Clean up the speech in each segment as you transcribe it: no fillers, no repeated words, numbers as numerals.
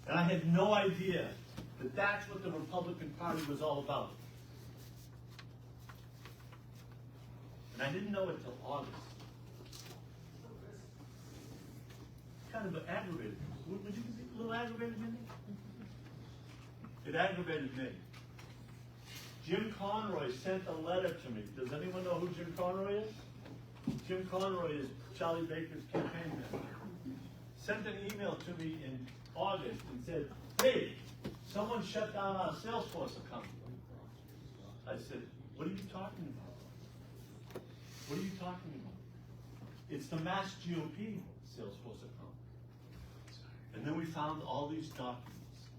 And I had no idea that that's what the Republican Party was all about. And I didn't know it till August. Kind of aggravated. Would you be a little aggravated, Mindy? It aggravated me. Jim Conroy sent a letter to me. Does anyone know who Jim Conroy is? Jim Conroy is Charlie Baker's campaign manager. Sent an email to me in August and said, hey, someone shut down our Salesforce account. I said, what are you talking about? What are you talking about? It's the MassGOP Salesforce account. And then we found all these documents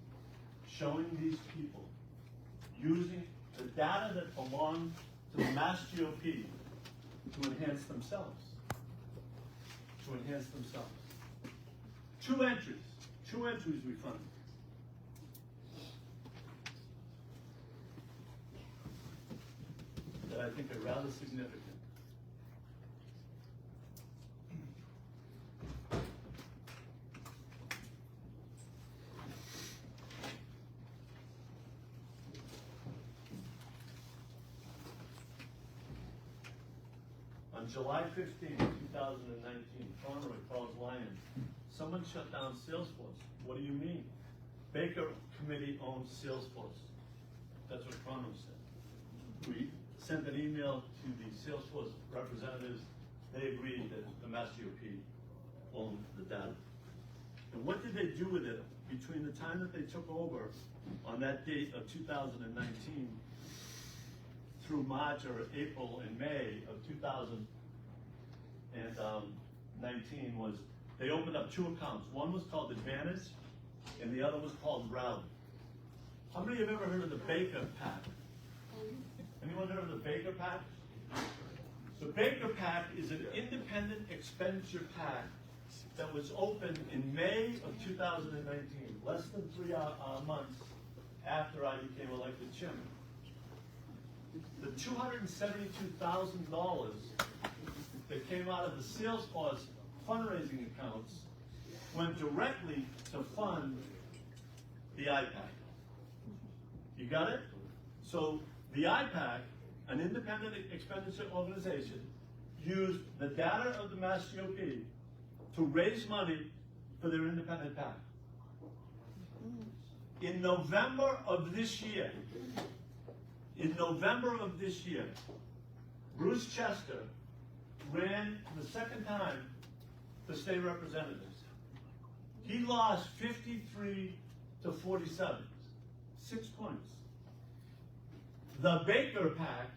showing these people using the data that belonged to the MassGOP to enhance themselves. To enhance themselves. Two entries we found. That I think are rather significant. On July 15, 2019, Conroy calls Lyon. Someone shut down Salesforce. What do you mean? Baker Committee owns Salesforce. That's what Conroy said. We sent an email to the Salesforce representatives. They agreed that the MassGOP owned the data. And what did they do with it between the time that they took over on that date of 2019 through March or April and May of 2019 was they opened up two accounts. One was called Advantage and the other was called Rally. How many have ever heard of the Baker PAC? Anyone heard of the Baker PAC? The Baker PAC is an independent expenditure PAC that was opened in May of 2019, less than 3 months after I became elected chairman. The $272,000 that came out of the Salesforce fundraising accounts went directly to fund the IPAC. You got it? So the IPAC, an independent expenditure organization, used the data of the MassGOP to raise money for their independent PAC. In November of this year, Bruce Chester ran the second time for state representatives. He lost 53 to 47, 6 points. The Baker PAC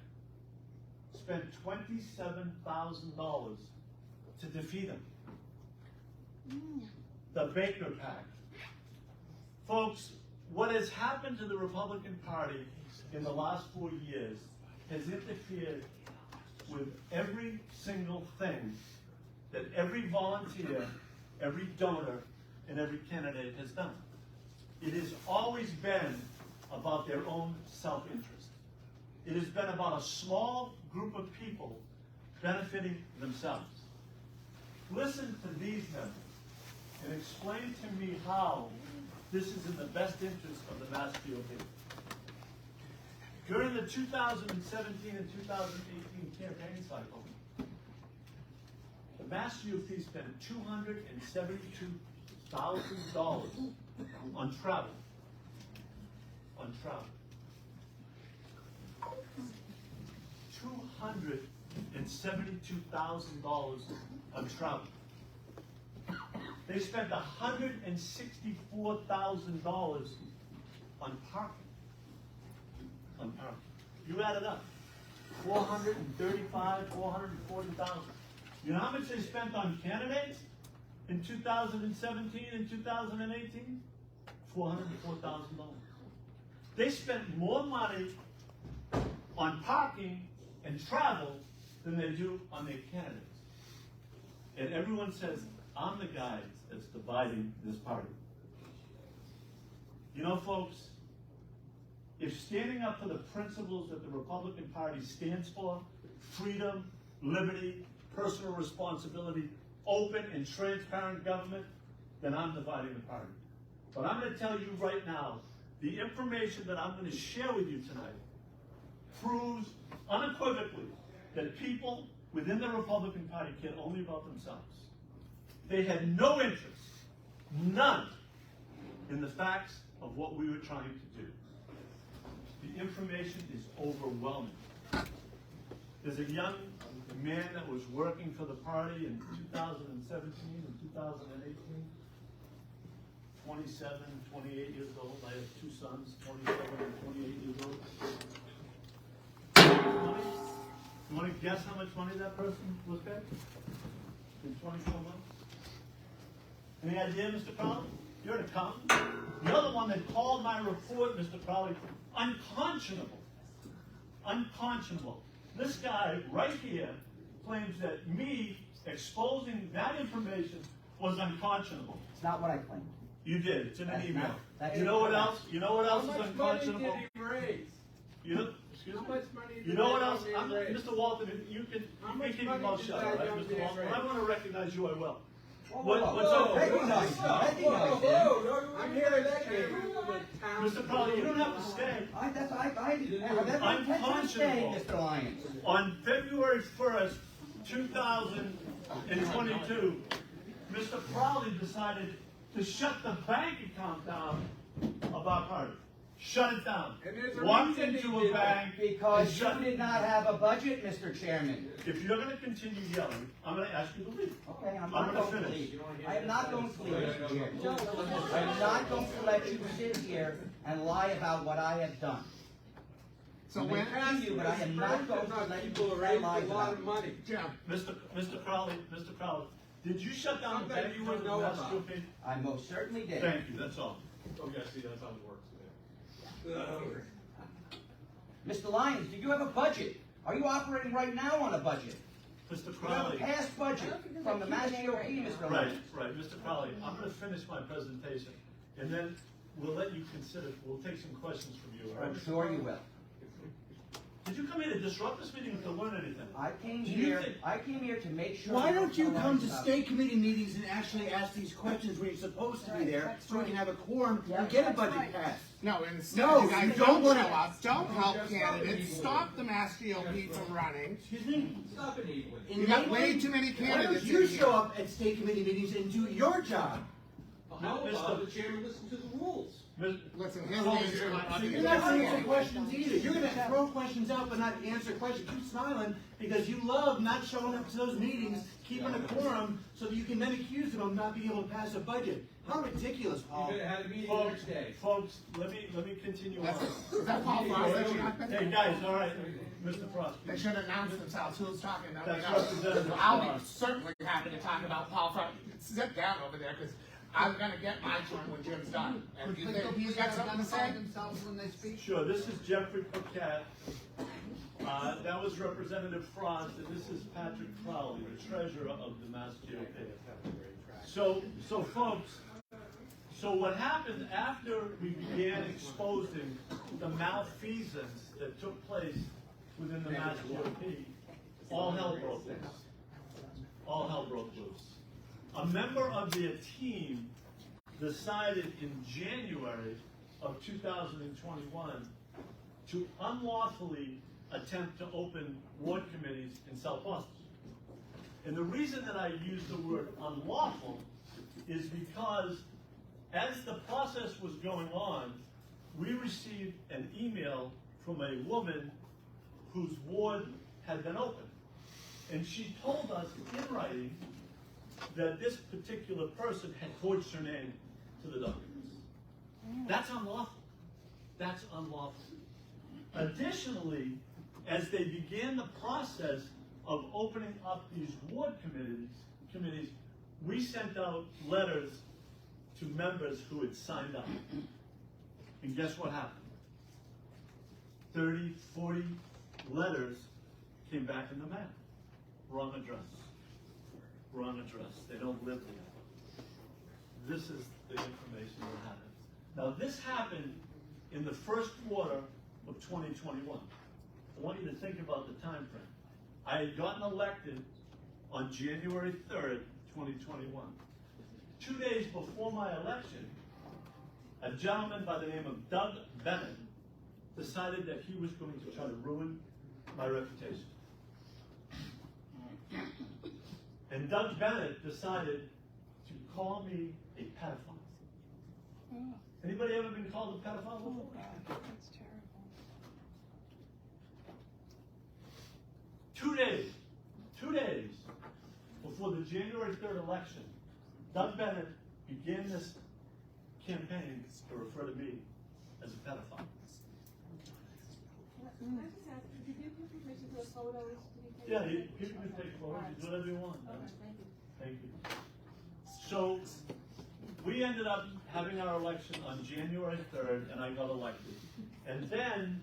spent $27,000 to defeat him. The Baker PAC. Folks, what has happened to the Republican Party in the last 4 years has interfered with every single thing that every volunteer, every donor, and every candidate has done. It has always been about their own self-interest. It has been about a small group of people benefiting themselves. Listen to these members and explain to me how this is in the best interest of the MassGOP. During the 2017 and 2018 campaign cycle, the MassGOP spent $272,000 on travel. $272,000 on travel. They spent $164,000 on parking. You add it up. 435, 440,000. You know how much they spent on candidates in 2017 and 2018? $404,000. They spent more money on parking and travel than they do on their candidates. And everyone says, I'm the guy that's dividing this party. You know, folks, if standing up for the principles that the Republican Party stands for, freedom, liberty, personal responsibility, open and transparent government, then I'm dividing the party. But I'm going to tell you right now, the information that I'm going to share with you tonight proves unequivocally that people within the Republican Party care only about themselves. They had no interest, none, in the facts of what we were trying to do. The information is overwhelming. There's a young man that was working for the party in 2017 and 2018, 27, 28 years old. I have two sons, 27 and 28 years old. You want to guess how much money that person was paid in 24 months? Any idea, Mr. Crowley? You're an accountant. You're the one that called my report, Mr. Crowley, unconscionable. Unconscionable. This guy right here claims that me exposing that information was unconscionable. It's not what I claimed. You did. It's in an email. You know what else? You know what else is How much unconscionable? money did he raise? You know, excuse How me? much money did You know what that else? young man raise? Mr. Walton, you can keep your mouth shut, all right, Mr. Walton? When I want to recognize you, I will. What's up? Recognize him. I'm here to educate Mr. Crowley, you don't have to stay. That's my intention of staying, Mr. Lyons. On February 1st, 2022, Mr. Crowley decided to shut the bank account down of our party. Shut it down. And there's a Walked reason he into a did bank. Because and shut you did not have a budget, Mr. Chairman. If you're going to continue yelling, I'm going to ask you to leave. Okay, I'm I'm not gonna going to finish. leave. I am not going to leave, Mr. Chairman. I am not going to let you sit here and lie about what I have done. So I when may you, but I am not going to let you people tell raised lies a lot about of me. money. Jim, Mr. Crowley, did you shut down the Something bank you because would of know the about. MassGOP? I most certainly did. Thank you, that's all. Oh, yeah, see, that's how it works. Mr. Lyons, do you have a budget? Are you operating right now on a budget? Mr. You have a Crowley. past budget from the MassGOP, Mr. Right, Lyons. right, Mr. Crowley, I'm going to finish my presentation, and then we'll let you consider, we'll take some questions from you, all right? I'm sure you will. Did you come here to disrupt this meeting or to learn anything? I came Do you here. think- I came here to make sure. Why don't you tell come lies to about state committee meetings and actually ask these questions when you're supposed to be there, so we can have a quorum and get a budget passed? no, instead No, you guys you don't don't show wanna- up, don't help candidates, stop the Mass GOP from running. Excuse me? You got way too many Why don't candidates you in show here. up at state committee meetings and do your job? How Mr. about the chairman listen to the rules? Listen, his name's not You're not answering questions either. You're gonna throw questions out but not answer questions. Keep smiling because you love not showing up to those meetings, keeping a quorum, so that you can then accuse them of not being able to pass a budget. How ridiculous, You Paul. could have had a meeting Folks, next day. folks, let me continue on. Is that Paul Frost that you got? Hey, guys, all right, Mr. Frost. They should announce themselves who's talking. That That's way, Representative I'll be Frost. certainly happy to talk about Paul Frost. Sit down over there, because I'm gonna get my turn when Jim's done. And if you think he's got something to say, themselves when they speak? Sure, this is Jeffrey Paquette. That was Representative Frost, and this is Patrick Crowley, the treasurer of the MassGOP. So folks, so what happened after we began exposing the malfeasance that took place within the MassGOP, all hell broke loose. All hell broke loose. A member of their team decided in January of 2021 to unlawfully attempt to open ward committees in South Boston. And the reason that I use the word unlawful is because as the process was going on, we received an email from a woman whose ward had been opened. And she told us in writing that this particular person had forged her name to the documents. That's unlawful. That's unlawful. Additionally, as they began the process of opening up these ward committees, we sent out letters to members who had signed up. And guess what happened? 30, 40 letters came back in the mail. Wrong address. Wrong address. They don't live there. This is the information that happened. Now, this happened in the first quarter of 2021. I want you to think about the time frame. I had gotten elected on January 3rd, 2021. 2 days before my election, a gentleman by the name of Doug Bennett decided that he was going to try to ruin my reputation. And Doug Bennett decided to call me a pedophile. Anybody ever been called a pedophile before? That's terrible. 2 days before the January 3rd election, Doug Bennett began this campaign to refer to me as a pedophile. Can I just ask, did you give permission for the photos to be taken? Yeah, you can take photos, you do whatever you want. Okay, thank you. Thank you. So, we ended up having our election on January 3rd, and I got elected. And then,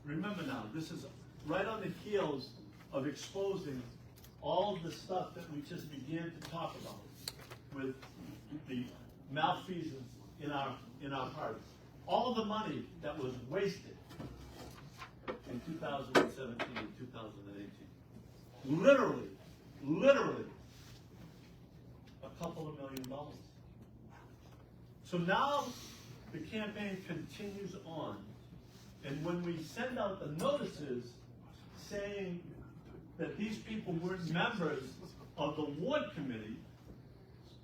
remember now, this is right on the heels of exposing all of the stuff that we just began to talk about with the malfeasance in our party. All the money that was wasted in 2017 and 2018. Literally, a couple of $1 million. So now the campaign continues on, and when we send out the notices saying that these people weren't members of the ward committee,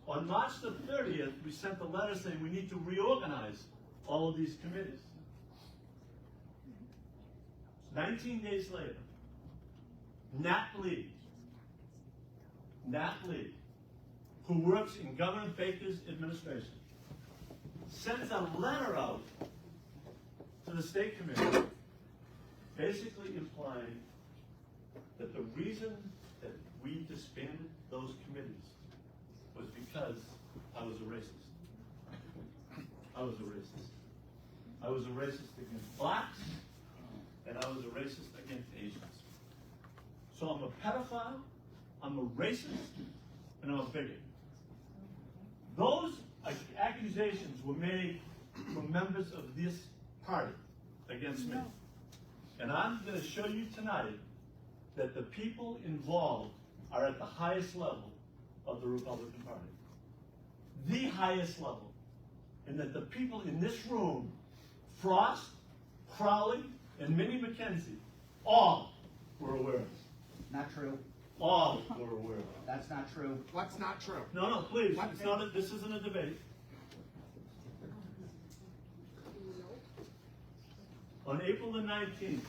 on March the 30th, we sent a letter saying we need to reorganize all of these committees. 19 days later, Nat Lee, who works in Governor Baker's administration, sends a letter out to the state committee basically implying that the reason that we disbanded those committees was because I was a racist. I was a racist. I was a racist against blacks, and I was a racist against Asians. So I'm a pedophile, I'm a racist, and I'm a bigot. Those accusations were made from members of this party against me. And I'm going to show you tonight that the people involved are at the highest level of the Republican Party. The highest level. And that the people in this room, Frost, Crowley, and Minnie McKenzie, all were aware of it. Not true. All were aware of it. That's not true. What's not true? No, please. It's not this isn't a debate. On April the 19th,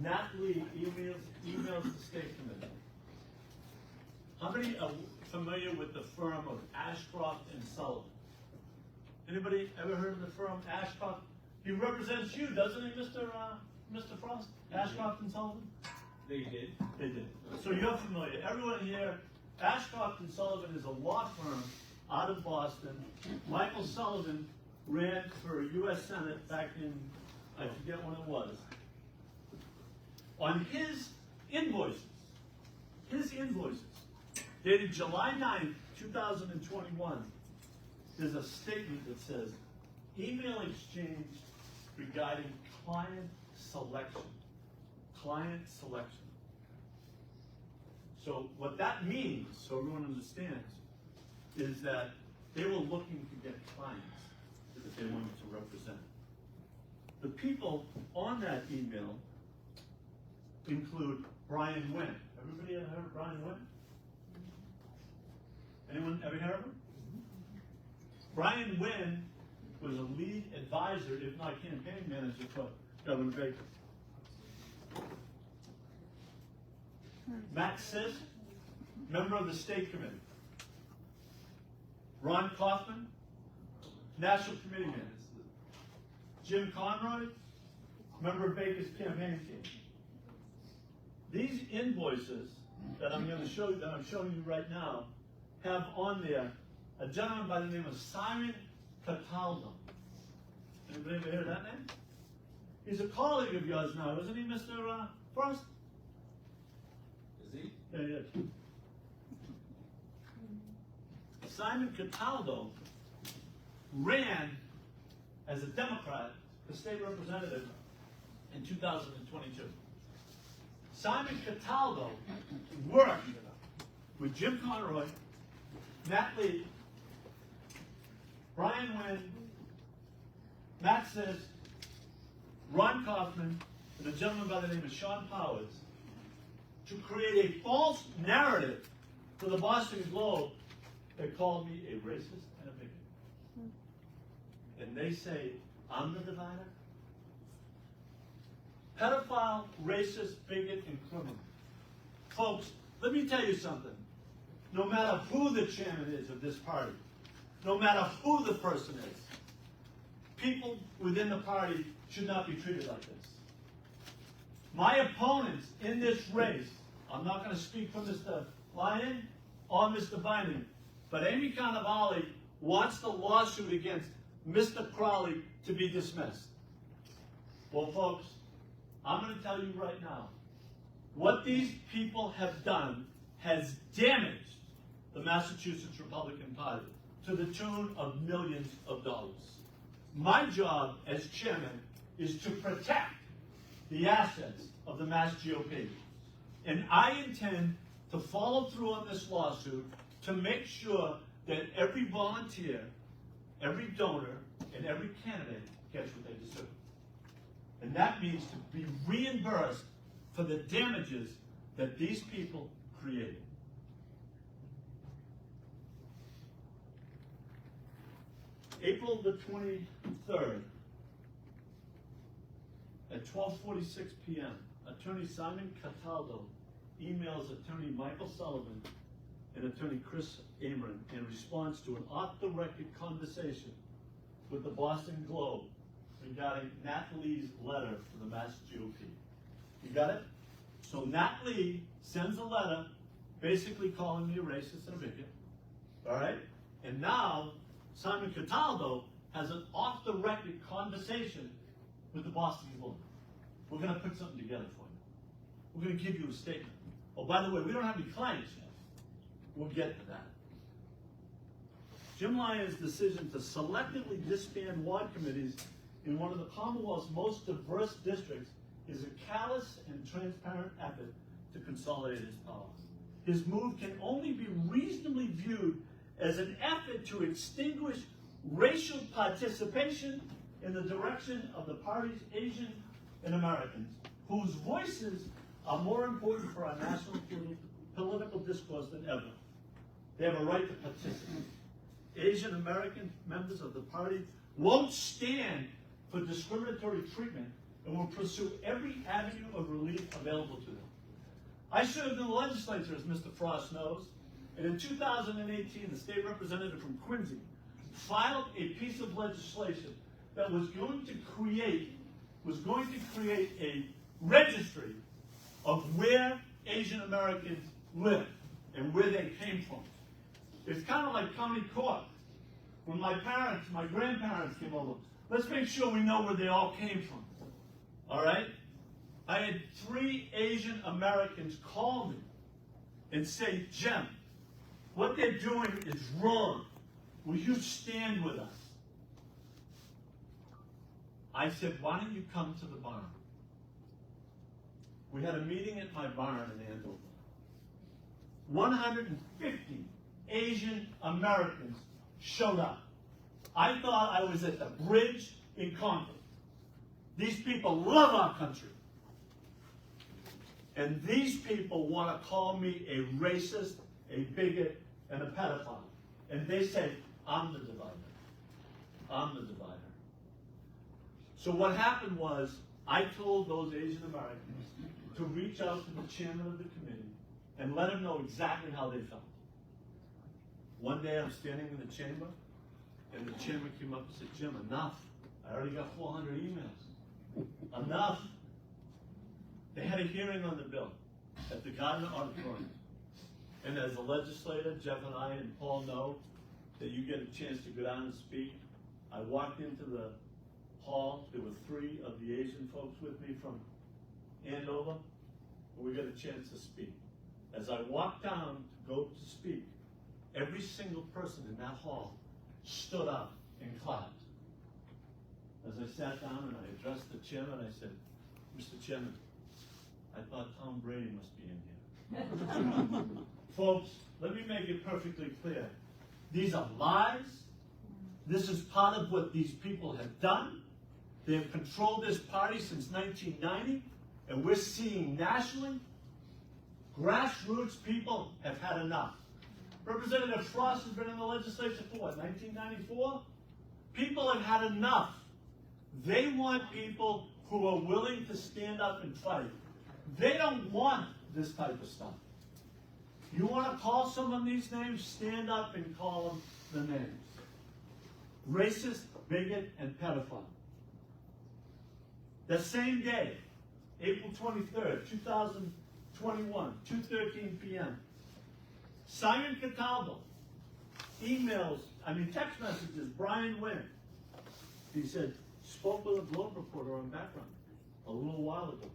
Nat Lee emails the state committee. How many are familiar with the firm of Ashcroft and Sullivan? Anybody ever heard of the firm Ashcroft? He represents you, doesn't he, Mr. Frost? Ashcroft and Sullivan? They did. They did. So you're familiar. Everyone here, Ashcroft and Sullivan is a law firm out of Boston. Michael Sullivan ran for U.S. Senate back in, I forget when it was. On his invoices, dated July 9th, 2021, there's a statement that says, email exchange regarding client selection. Client selection. So what that means, so everyone understands, is that they were looking to get clients that they wanted to represent. The people on that email include Brian Wynn. Everybody ever heard of Brian Wynn? Anyone ever heard of him? Brian Wynn was a lead advisor, if not campaign manager, for Governor Baker. Matt Sisk, member of the State Committee. Ron Kaufman, National Committee man. Jim Conroy, member of Baker's campaign team. These invoices that I'm going to show you, that I'm showing you right now, have on there a gentleman by the name of Simon Cataldo. Anybody ever heard of that name? He's a colleague of yours now, isn't he, Mr. Frost? Is he? Yeah, he is. Simon Cataldo ran as a Democrat for state representative in 2022. Simon Cataldo worked with Jim Conroy, Nat Lee, Brian Wynn, Matt says, Ron Kaufman and a gentleman by the name of Sean Powers, to create a false narrative for the Boston Globe, they called me a racist and a bigot. And they say, I'm the divider? Pedophile, racist, bigot, and criminal. Folks, let me tell you something. No matter who the chairman is of this party, no matter who the person is, people within the party should not be treated like this. My opponents in this race, I'm not going to speak for Mr. Lyon or Mr. Bynum, but Amy Cannavale wants the lawsuit against Mr. Crowley to be dismissed. Well, folks, I'm going to tell you right now, what these people have done has damaged the Massachusetts Republican Party to the tune of millions of dollars. My job as chairman is to protect the assets of the MassGOP. And I intend to follow through on this lawsuit to make sure that every volunteer, every donor, and every candidate gets what they deserve. And that means to be reimbursed for the damages that these people created. April the 23rd, at 12:46 p.m., Attorney Simon Cataldo emails Attorney Michael Sullivan and Attorney Chris Amron in response to an off-the-record conversation with the Boston Globe regarding Nat Lee's letter to the MassGOP. You got it? So Nat Lee sends a letter basically calling me a racist and a bigot. All right? And now Simon Cataldo has an off-the-record conversation with the Boston Globe. We're going to put something together for you. We're going to give you a statement. Oh, by the way, we don't have any clients yet. We'll get to that. Jim Lyon's decision to selectively disband ward committees in one of the Commonwealth's most diverse districts is a callous and transparent effort to consolidate his power. His move can only be reasonably viewed as an effort to extinguish racial participation in the direction of the party's Asian and Americans, whose voices are more important for our national political discourse than ever. They have a right to participate. Asian American members of the party won't stand for discriminatory treatment and will pursue every avenue of relief available to them. I served in the legislature, as Mr. Frost knows, and in 2018, the state representative from Quincy filed a piece of legislation that was going to create a registry of where Asian Americans live and where they came from. It's kind of like county court. When my grandparents came over, let's make sure we know where they all came from. All right? I had 3 Asian Americans call me and say, Jim, what they're doing is wrong. Will you stand with us? I said, why don't you come to the barn? We had a meeting at my barn in Andover. 150 Asian Americans showed up. I thought I was at the bridge in Concord. These people love our country. And these people want to call me a racist, a bigot, and a pedophile. And they say, I'm the divider. I'm the divider. So what happened was, I told those Asian Americans to reach out to the chairman of the committee and let him know exactly how they felt. One day I'm standing in the chamber, and the chairman came up and said, Jim, enough. I already got 400 emails. Enough. They had a hearing on the bill at the Gardner Auditorium. And as a legislator, Jeff and I and Paul know that you get a chance to go down and speak. I walked into the hall. There were 3 of the Asian folks with me from Andover, and we got a chance to speak. As I walked down to go to speak, every single person in that hall stood up and clapped. As I sat down and I addressed the chairman, I said, Mr. Chairman, I thought Tom Brady must be in here. Folks, let me make it perfectly clear. These are lies. This is part of what these people have done. They have controlled this party since 1990, and we're seeing nationally, grassroots people have had enough. Representative Frost has been in the legislature for what, 1994? People have had enough. They want people who are willing to stand up and fight. They don't want this type of stuff. You want to call someone these names, stand up and call them the names. Racist, bigot, and pedophile. The same day, April 23rd, 2021, 2:13 p.m., Simon Cataldo text messages Brian Wynn. He said, spoke with a Globe reporter on background a little while ago.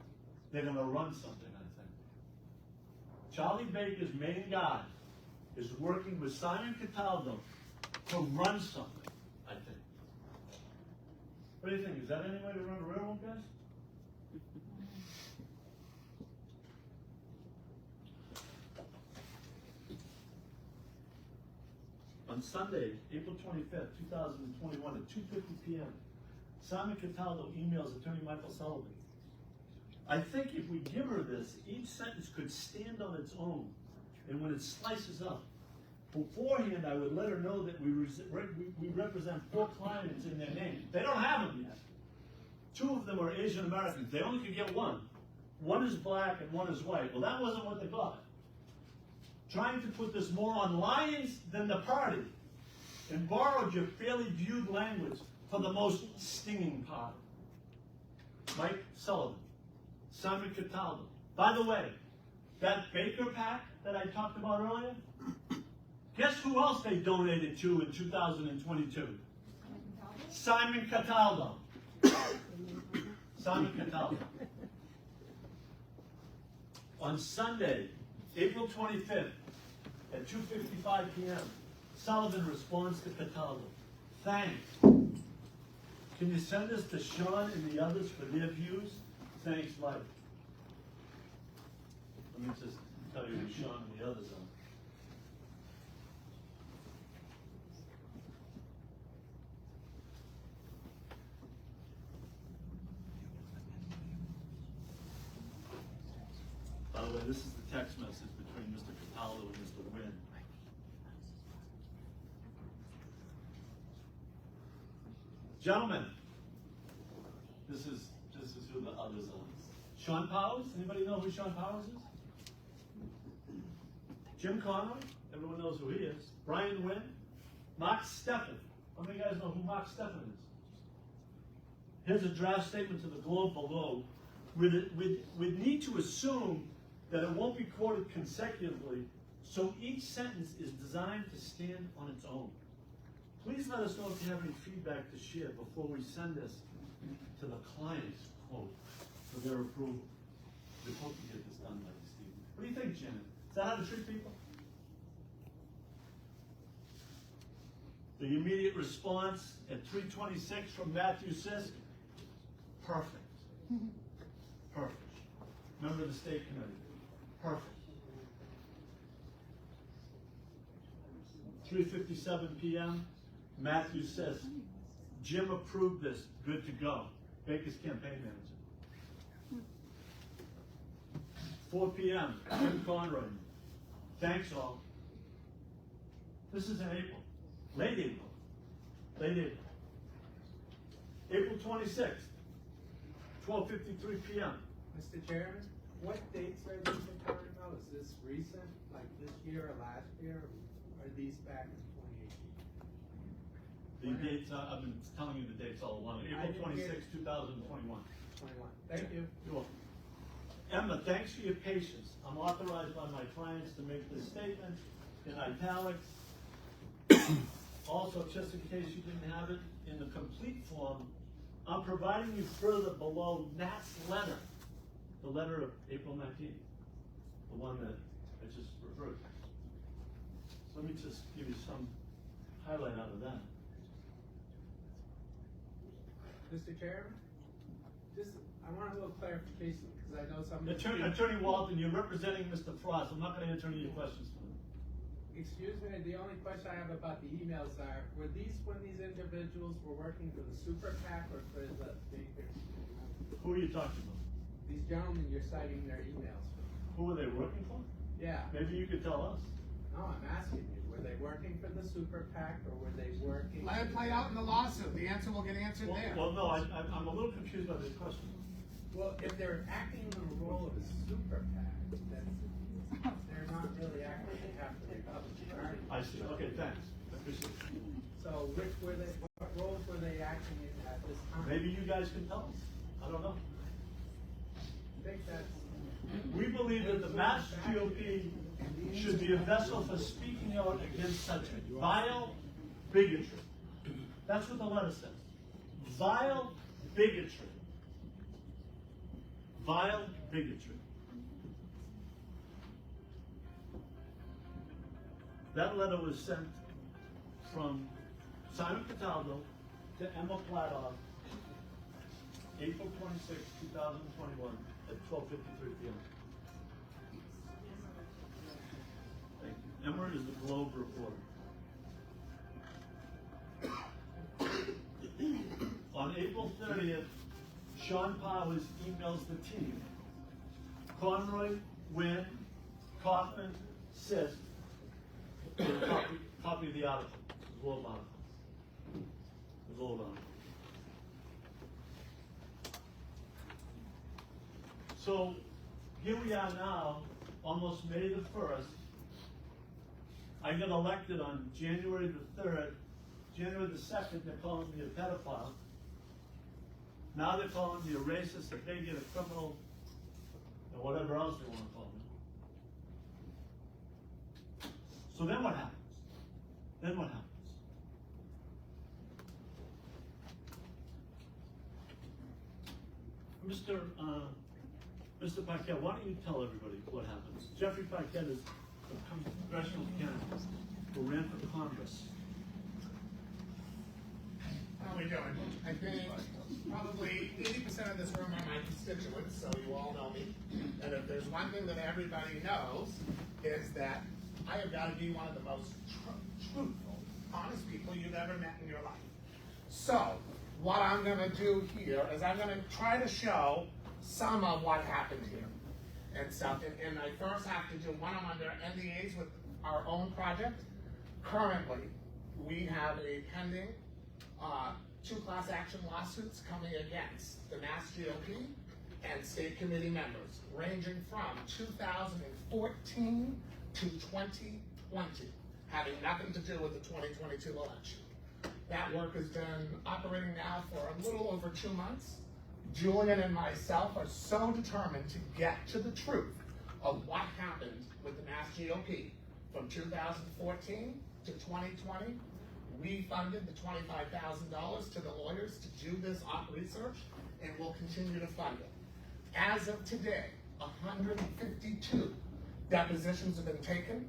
They're going to run something, I think. Charlie Baker's main guy is working with Simon Cataldo to run something, I think. What do you think? Is that any way to run a railroad, guys? On Sunday, April 25th, 2021 at 2:50 p.m., Simon Cataldo emails Attorney Michael Sullivan. I think if we give her this, each sentence could stand on its own. And when it slices up, beforehand I would let her know that we represent 4 clients in their name. They don't have them yet. 2 of them are Asian Americans. They only could get 1. 1 is black and 1 is white. Well, that wasn't what they got. Trying to put this more on lions than the party, and borrowed your fairly viewed language for the most stinging part. Mike Sullivan, Simon Cataldo. By the way, that Baker pack that I talked about earlier, guess who else they donated to in 2022? Simon Cataldo. Simon Cataldo. On Sunday, April 25th, at 2:55 p.m., Sullivan responds to Cataldo. Thanks. Can you send this to Sean and the others for their views? Thanks, Mike. Let me just tell you who Sean and the others are. By the way, this is the text message between Mr. Cataldo and Mr. Wynn. Gentlemen, this is who the others are. Sean Powers, anybody know who Sean Powers is? Jim Conroy, everyone knows who he is. Brian Wynn, Mark Steffen. How many of you guys know who Mark Steffen is? Here's a draft statement to the Globe below. We'd need to assume that it won't be quoted consecutively, so each sentence is designed to stand on its own. Please let us know if you have any feedback to share before we send this to the clients, quote, for their approval. We hope to get this done by this evening. What do you think, Janet? Is that how to treat people? The immediate response at 3:26 from Matthew Sisk, perfect. Perfect. Member of the State Committee, perfect. 3:57 p.m., Matthew says, Jim approved this, good to go. Baker's campaign manager. 4 p.m., Jim Conroy, thanks all. This is in April, late April. April 26th, 12:53 p.m. Mr. Chairman, what dates are these you're talking about? Is this recent, like this year or last year, or are these back in 2018? The dates, I've been telling you the dates all along. April 26, 2021. 21. Thank you. You're welcome. Emma, thanks for your patience. I'm authorized by my clients to make this statement in italics. Also, just in case you didn't have it, in the complete form, I'm providing you further below Nat's letter, the letter of April 19th, the one that I just referred to. So let me just give you some highlight out of that. Mr. Chairman, I want a little clarification, because I know some Attorney Walton, you're representing Mr. Frost. I'm not going to answer any of your questions for him. Excuse me, the only question I have about the emails are, were these when these individuals were working for the super PAC or for the bigger? Who are you talking about? These gentlemen you're citing their emails from. Who are they working for? Yeah, Maybe you could tell us. no, I'm asking you, were they working for the super PAC or were they working? Let it play out in the lawsuit. The answer will get answered there. Well, no, I'm a little confused by this question. Well, if they're acting in the role of a super PAC, that's, they're not really acting on behalf of the Republican Party. I see, okay, thanks. I appreciate it. So which were they, what roles were they acting in at this time? Maybe you guys can tell us. I don't know. I think that's. We believe that the Mass GOP should be a vessel for speaking out against such vile bigotry. That's what the letter says. Vile bigotry. Vile bigotry. That letter was sent from Simon Cataldo to Emma Pladoff, April 26, 2021, at 12:53 p.m. Thank you. Emma is the Globe reporter. On April 30th, Sean Powers emails the team. Conroy, Wynn, Kaufman, Sis, copy of the article, the Globe article. The Globe article. So here we are now, almost May the 1st. I got elected on January the 3rd. January the 2nd, they're calling me a pedophile. Now they're calling me a racist, a bigot, a criminal, or whatever else they want to call me. So then what happens? Then what happens? Mr. Paquette, why don't you tell everybody what happens? Jeffrey Paquette is a congressional candidate who ran for Congress. How are we doing? I think probably 80% of this room are my constituents, so you all know me. And if there's one thing that everybody knows, is that I have got to be one of the most truthful, honest people you've ever met in your life. So, what I'm going to do here is I'm going to try to show some of what happened here and stuff. And I first have to do one, I'm under NDAs with our own project. Currently, we have a pending 2 class action lawsuits coming against the Mass GOP and state committee members, ranging from 2014 to 2020, having nothing to do with the 2022 election. That work has been operating now for a little over 2 months. Julian and myself are so determined to get to the truth of what happened with the Mass GOP from 2014 to 2020. We funded the $25,000 to the lawyers to do this research, and we'll continue to fund it. As of today, 152 depositions have been taken.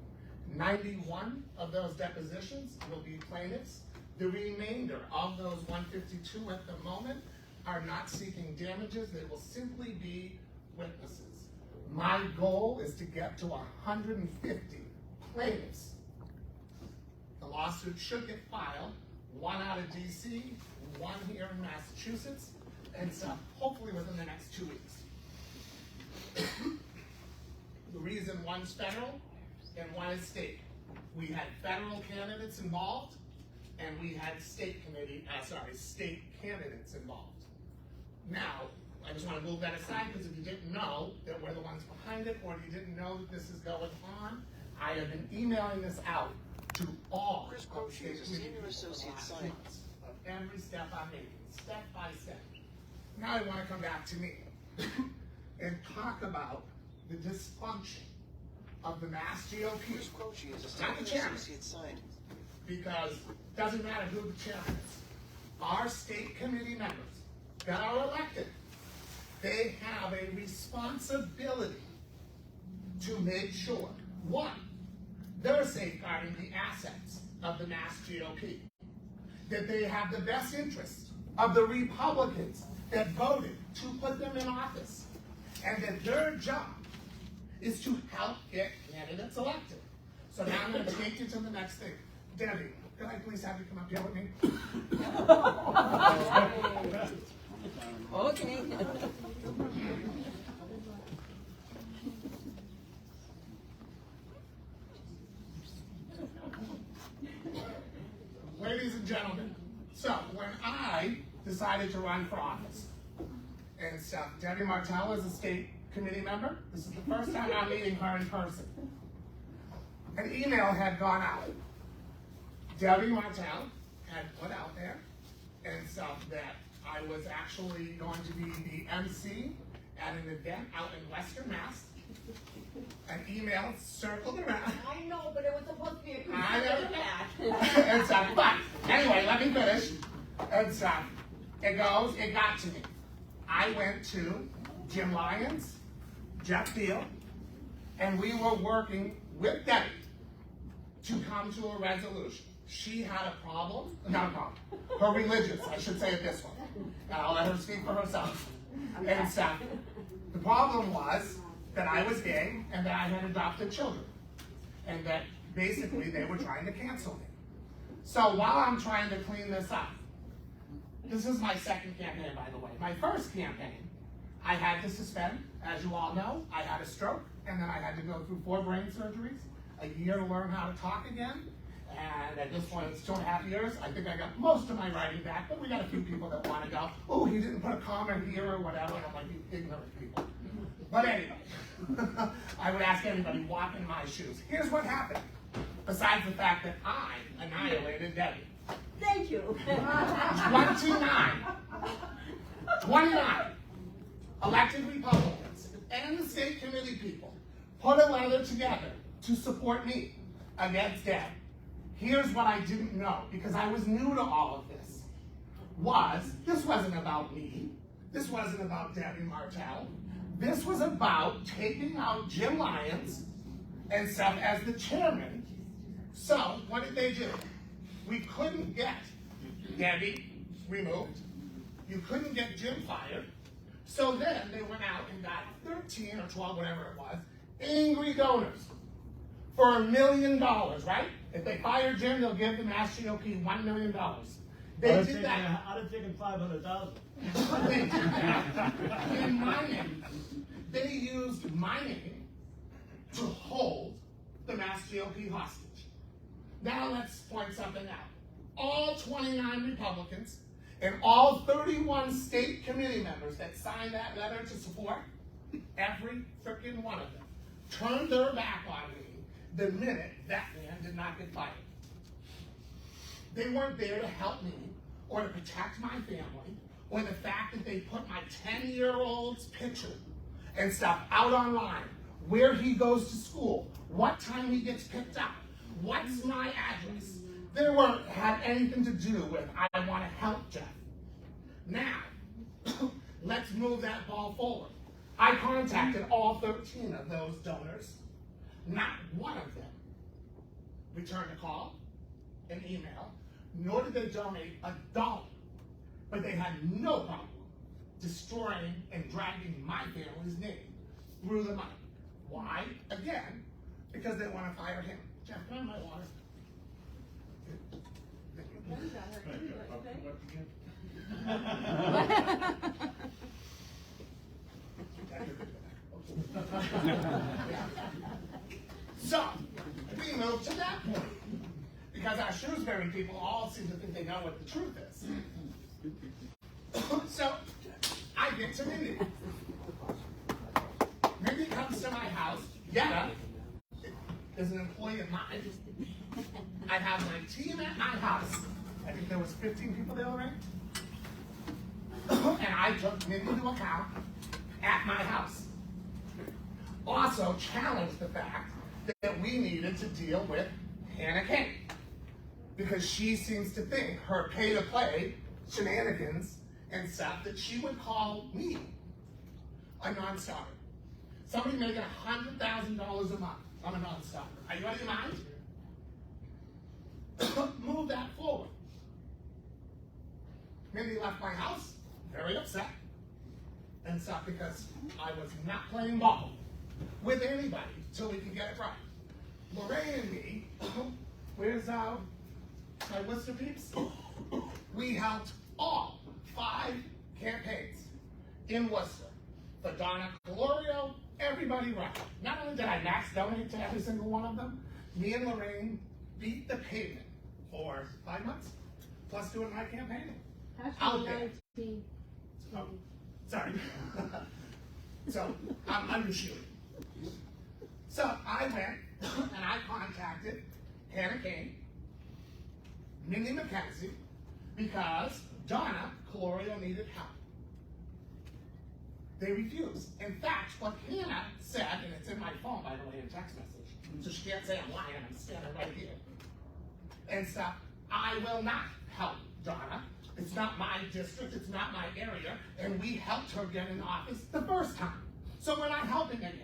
91 of those depositions will be plaintiffs. The remainder of those 152 at the moment are not seeking damages. They will simply be witnesses. My goal is to get to 150 plaintiffs. The lawsuit should get filed, 1 out of DC, 1 here in Massachusetts, and so hopefully within the next 2 weeks. The reason one's federal and one is state. We had federal candidates involved, and we had state candidates involved. Now, I just want to move that aside, because if you didn't know that we're the ones behind it, or you didn't know that this is going on, I have been emailing this out to all Chris of the Croce state is a senior associate scientist. of every step I'm making, step by step. Now I want to come back to me and talk about the dysfunction of the Mass GOP. Chris Croce is a Not the senior chairman, associate scientist. because it doesn't matter who the chairman is. Our state committee members that are elected, they have a responsibility to make sure, 1, they're safeguarding the assets of the Mass GOP, that they have the best interests of the Republicans that voted to put them in office, and that their job is to help get candidates elected. So now I'm gonna take you to the next thing. Debbie, could I please have you come up here with me? Okay. Ladies and gentlemen, so when I decided to run for office, and stuff, Debbie Martell is a state committee member. This is the first time I'm meeting her in person. An email had gone out. Debbie Martell had put out there and stuff that I was actually going to be the MC at an event out in Worcester, Mass. An email circled around. I know, but it was supposed to be a I know. that. And stuff. But anyway, let me finish. And stuff. It got to me. I went to Jim Lyons, Jeff Deal, and we were working with Debbie to come to a resolution. She had a problem, not a problem, her religious, I should say it this way. And I'll let her speak for herself. And stuff. The problem was that I was gay and that I had adopted children. And that basically they were trying to cancel me. So while I'm trying to clean this up, this is my second campaign, by the way. My first campaign, I had to suspend, as you all know. I had a stroke, and then I had to go through 4 brain surgeries, a year to learn how to talk again. And at this point, it's 2.5 years. I think I got most of my writing back, but we got a few people that want to go, oh, he didn't put a comma here or whatever. And I'm like, you ignorant people. But anyway, I would ask anybody walk in my shoes. Here's what happened, besides the fact that I annihilated Debbie. Thank you. 29 elected Republicans and the state committee people put a letter together to support me against Deb. Here's what I didn't know, because I was new to all of this, this wasn't about me. This wasn't about Debbie Martell. This was about taking out Jim Lyons and stuff as the chairman. So what did they do? We couldn't get Debbie removed. You couldn't get Jim fired. So then they went out and got 13 or 12, whatever it was, angry donors for $1 million, right? If they fire Jim, they'll give the MassGOP $1 million. They did that. I'd have taken 500,000. They did that in my name. They used my name to hold the MassGOP hostage. Now let's point something out. All 29 Republicans and all 31 state committee members that signed that letter to support, every freaking one of them turned their back on me the minute that man did not get fired. They weren't there to help me or to protect my family, or the fact that they put my 10-year-old's picture and stuff out online, where he goes to school, what time he gets picked up, what's my address. They weren't had anything to do with I want to help Jeff. Now, let's move that ball forward. I contacted all 13 of those donors. Not one of them returned a call, an email, nor did they donate $1. But they had no problem destroying and dragging my family's name through the money. Why? Again, because they want to fire him. Jeff, can I have my water? So, we move to that point. Because our Shrewsbury people all seem to think they know what the truth is. So, I get to Mindy. Mindy comes to my house. Yetta is an employee of mine. I have my team at my house. I think there was 15 people there already. And I took Mindy to account at my house. Also challenged the fact that we needed to deal with Hannah King. Because she seems to think her pay-to-play shenanigans and stuff that she would call me a non-starter. Somebody making $100,000 a month. I'm a non-starter. Are you out of your mind? Move that forward. Mindy left my house, very upset, and stuff because I was not playing ball with anybody till we could get it right. Lorraine and me, where's my Worcester peeps? We helped all 5 campaigns in Worcester. For Donna Colorio, everybody right. Not only did I max donate to every single one of them, me and Lorraine beat the pavement for 5 months, plus doing my campaign. Out there. Oh, sorry. So, I'm undershooting. So, I went and I contacted Hannah Kane, Mindy McKenzie, because Donna Colorio needed help. They refused. In fact, what Hannah said, and it's in my phone, by the way, in text message, so she can't say I'm lying, I'm standing right here. And so, I will not help Donna. It's not my district, it's not my area, and we helped her get in office the first time. So we're not helping again.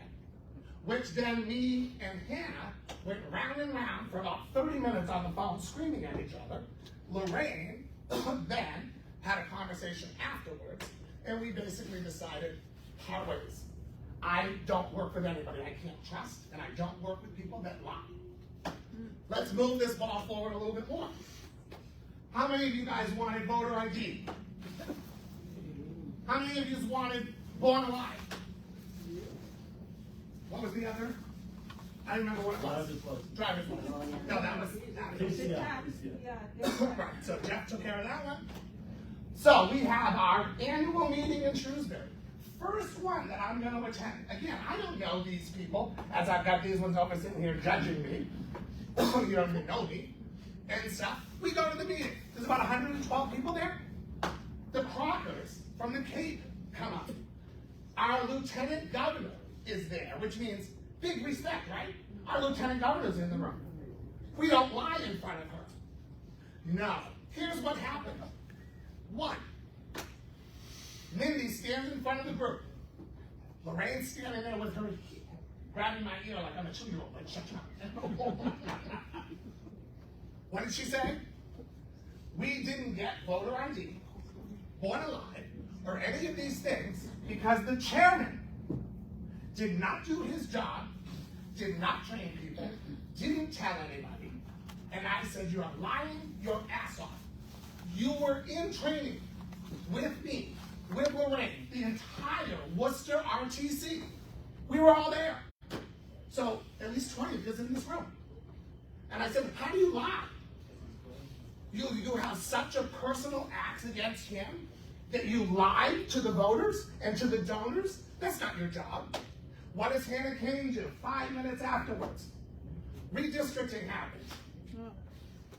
Which then me and Hannah went round and round for about 30 minutes on the phone screaming at each other. Lorraine then had a conversation afterwards, and we basically decided part ways. I don't work with anybody I can't trust, and I don't work with people that lie. Let's move this ball forward a little bit more. How many of you guys wanted voter ID? How many of you wanted Born Alive? What was the other? I don't remember what it was. Driver's license. No, that was. PCI. Right, so Jeff took care of that one. So we have our annual meeting in Shrewsbury. First one that I'm going to attend. Again, I don't know these people, as I've got these ones over sitting here judging me. You don't even know me. And stuff. We go to the meeting. There's about 112 people there. The Crockers from the Cape come up. Our lieutenant governor is there, which means big respect, right? Our lieutenant governor's in the room. We don't lie in front of her. No. Here's what happened. 1, Mindy stands in front of the group. Lorraine's standing there with her, grabbing my ear like I'm a 2-year-old, like, shut up. What did she say? We didn't get voter ID, Born Alive, or any of these things because the chairman did not do his job, did not train people, didn't tell anybody, and I said, you're lying your ass off. You were in training with me, with Lorraine, the entire Worcester RTC. We were all there. So at least 20 of us in this room. And I said, how do you lie? You have such a personal axe against him that you lied to the voters and to the donors? That's not your job. What does Hannah Kane do 5 minutes afterwards? Redistricting happens.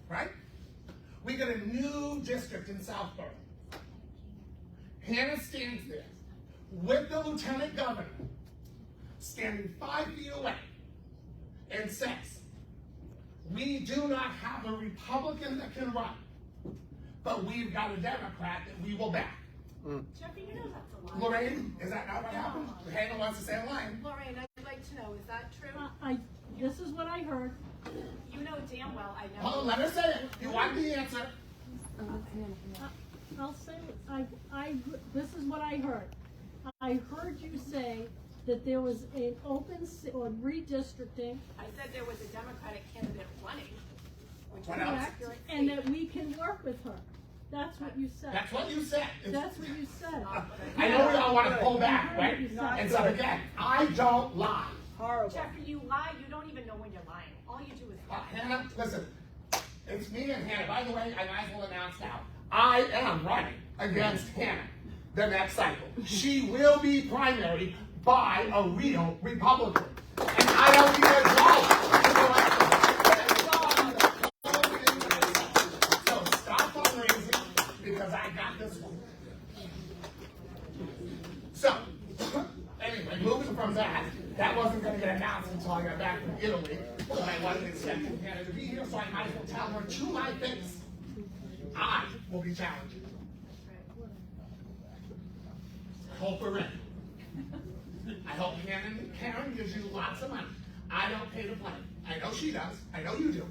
Right? We get a new district in Southborough. Hannah stands there with the lieutenant governor, standing 5 feet away, and says, we do not have a Republican that can run, but we've got a Democrat that we will back. Jeffrey, you know that's a lie. Lorraine, is that not what happened? Hannah wants to say a line. Lorraine, I'd like to know, is that true? This is what I heard. You know damn well I know. Hold on, let her say it. You want the answer. I'll say, this is what I heard. I heard you say that there was an or redistricting. I said there was a Democratic candidate running, which What is else? accurate. And that we can work with her. That's what you said. That's what you said. That's what you said. I know we all want to pull back, right? And so again, I don't lie. Horrible. Jeffrey, you lie. You don't even know when you're lying. All you do is lie. Hannah, listen. It's me and Hannah. By the way, I might as well announce now. I am running against Hannah the next cycle. She will be primaried by a real Republican. And I don't even know. So stop fundraising because I got this one. So, anyway, moving from that wasn't going to get announced until I got back from Italy. But I wasn't expecting Hannah to be here, so I might as well tell her to my face. I will be challenging. I hope we're ready. I hope Karen gives you lots of money. I don't pay to play. I know she does. I know you do.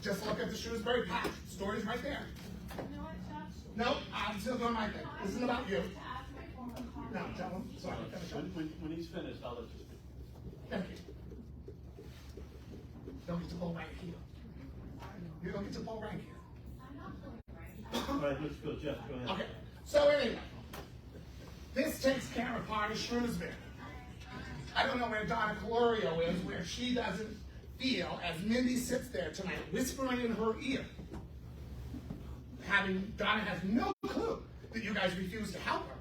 Just look at the Shrewsbury patch. Story's right there. You know what, Jeff? No, I'm still doing my thing. This isn't about you. No, tell him. Sorry, finish up. When he's finished, I'll let you speak. Thank you. don't get to pull rank here. You don't get to pull rank here. All right, let's go, Jeff, go ahead. Okay, so anyway, this takes care of part of Shrewsbury. I don't know where Donna Colorio is, where she doesn't feel, as Mindy sits there tonight, whispering in her ear, Donna has no clue that you guys refuse to help her.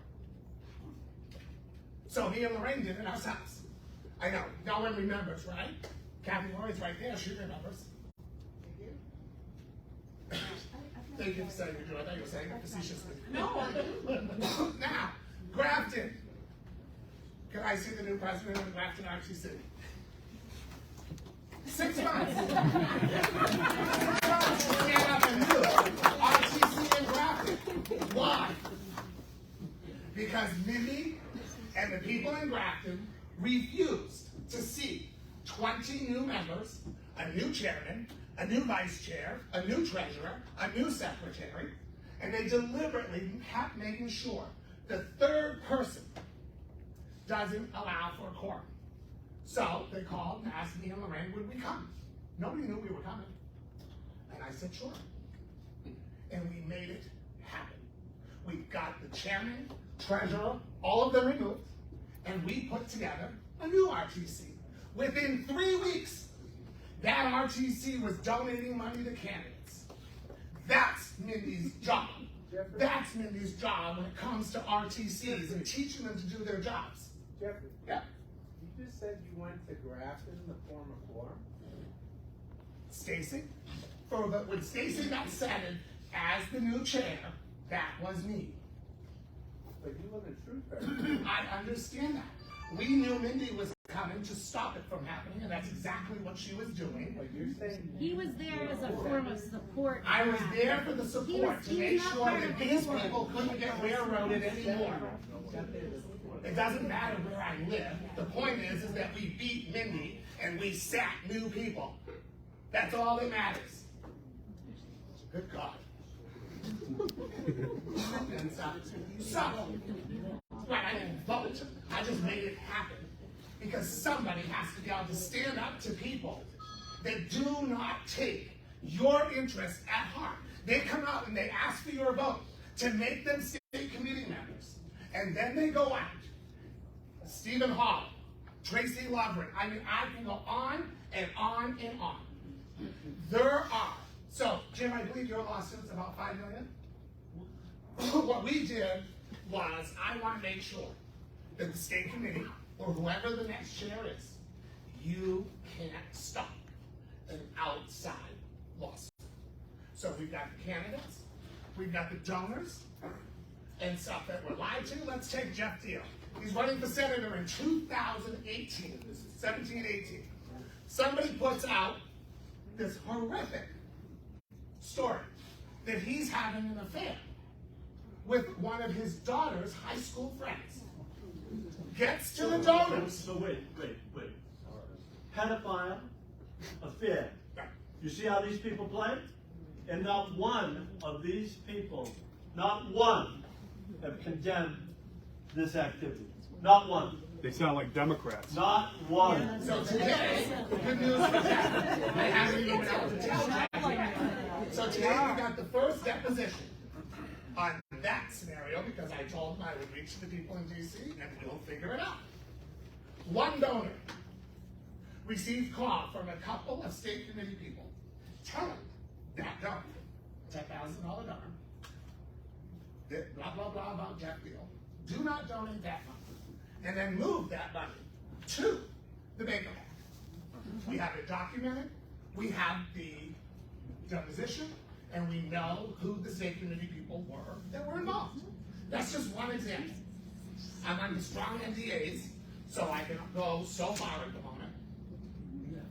So me and Lorraine did it ourselves. I know, no one remembers, right? Kathy Lori's right there, she remembers. Thank you for saying you do. I thought you were saying it facetiously. No. Now, Grafton. Can I see the new president of Grafton RTC? 6 months. 6 months to stand up and do RTC in Grafton. Why? Because Mindy and the people in Grafton refused to see 20 new members, a new chairman, a new vice chair, a new treasurer, a new secretary, and they deliberately kept making sure the third person doesn't allow for a quorum. So they called and asked me and Lorraine, would we come? Nobody knew we were coming. And I said, sure. And we made it happen. We got the chairman, treasurer, all of them removed, and we put together a new RTC. Within 3 weeks, that RTC was donating money to candidates. That's Mindy's job. That's Mindy's job when it comes to RTCs and teaching them to do their jobs. Jeffrey, Yep. you just said you went to Grafton to form a quorum? Stacy, when Stacy got settled as the new chair, that was me. But you live in Shrewsbury. I understand that. We knew Mindy was coming to stop it from happening, and that's exactly what she was doing. But you're saying. He was there as a form of support. I was there for the support to He was make not sure part that of the these quorum. people couldn't get railroaded anymore. It doesn't matter where I live. The point is that we beat Mindy and we sat new people. That's all that matters. Good God. And so, right, I didn't vote. I just made it happen. Because somebody has to be able to stand up to people that do not take your interests at heart. They come out and they ask for your vote to make them state committee members. And then they go out. Stephen Hall, Tracy Lovren. I mean, I can go on and on and on. There are. So, Jim, I believe your lawsuit's about $5 million. What we did was, I want to make sure that the state committee, or whoever the next chair is, you can't stop an outside lawsuit. So we've got the candidates, we've got the donors, and stuff that we're lied to. Let's take Jeff Deal. He's running for senator in 2018, this is 17-18. Somebody puts out this horrific story that he's having an affair with one of his daughter's high school friends. Gets to the donors. So wait. Pedophile, affair. You see how these people play? And not one of these people, not one, have condemned this activity. Not one. They sound like Democrats. Not one. So today, the good news is that I haven't even been able to tell Jeff yet. So today we got the first deposition on that scenario because I told him I would reach the people in DC and we'll figure it out. One donor received call from a couple of state committee people telling that donor, $10,000 donor, that blah, blah, blah about Jeff Deal, do not donate that money, and then move that money to the Baker PAC. We have it documented, we have the deposition, and we know who the state committee people were that were involved. That's just one example. I'm under strong NDAs, so I can go so far at the moment.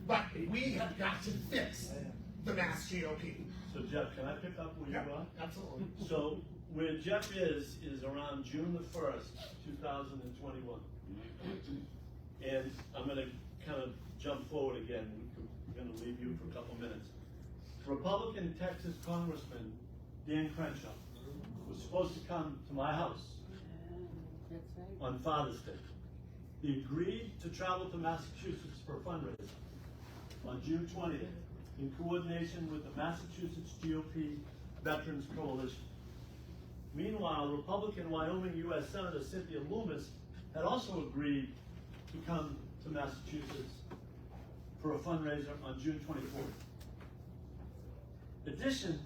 But we have got to fix the MassGOP. So Jeff, can I pick up where you are? Absolutely. So where Jeff is around June the 1st, 2021. And I'm gonna kind of jump forward again. We're gonna leave you for a couple minutes. Republican Texas Congressman Dan Crenshaw was supposed to come to my house on Father's Day. He agreed to travel to Massachusetts for a fundraiser. on June 20th in coordination with the Massachusetts GOP Veterans Coalition. Meanwhile, Republican Wyoming U.S. Senator Cynthia Loomis had also agreed to come to Massachusetts for a fundraiser on June 24th. In addition,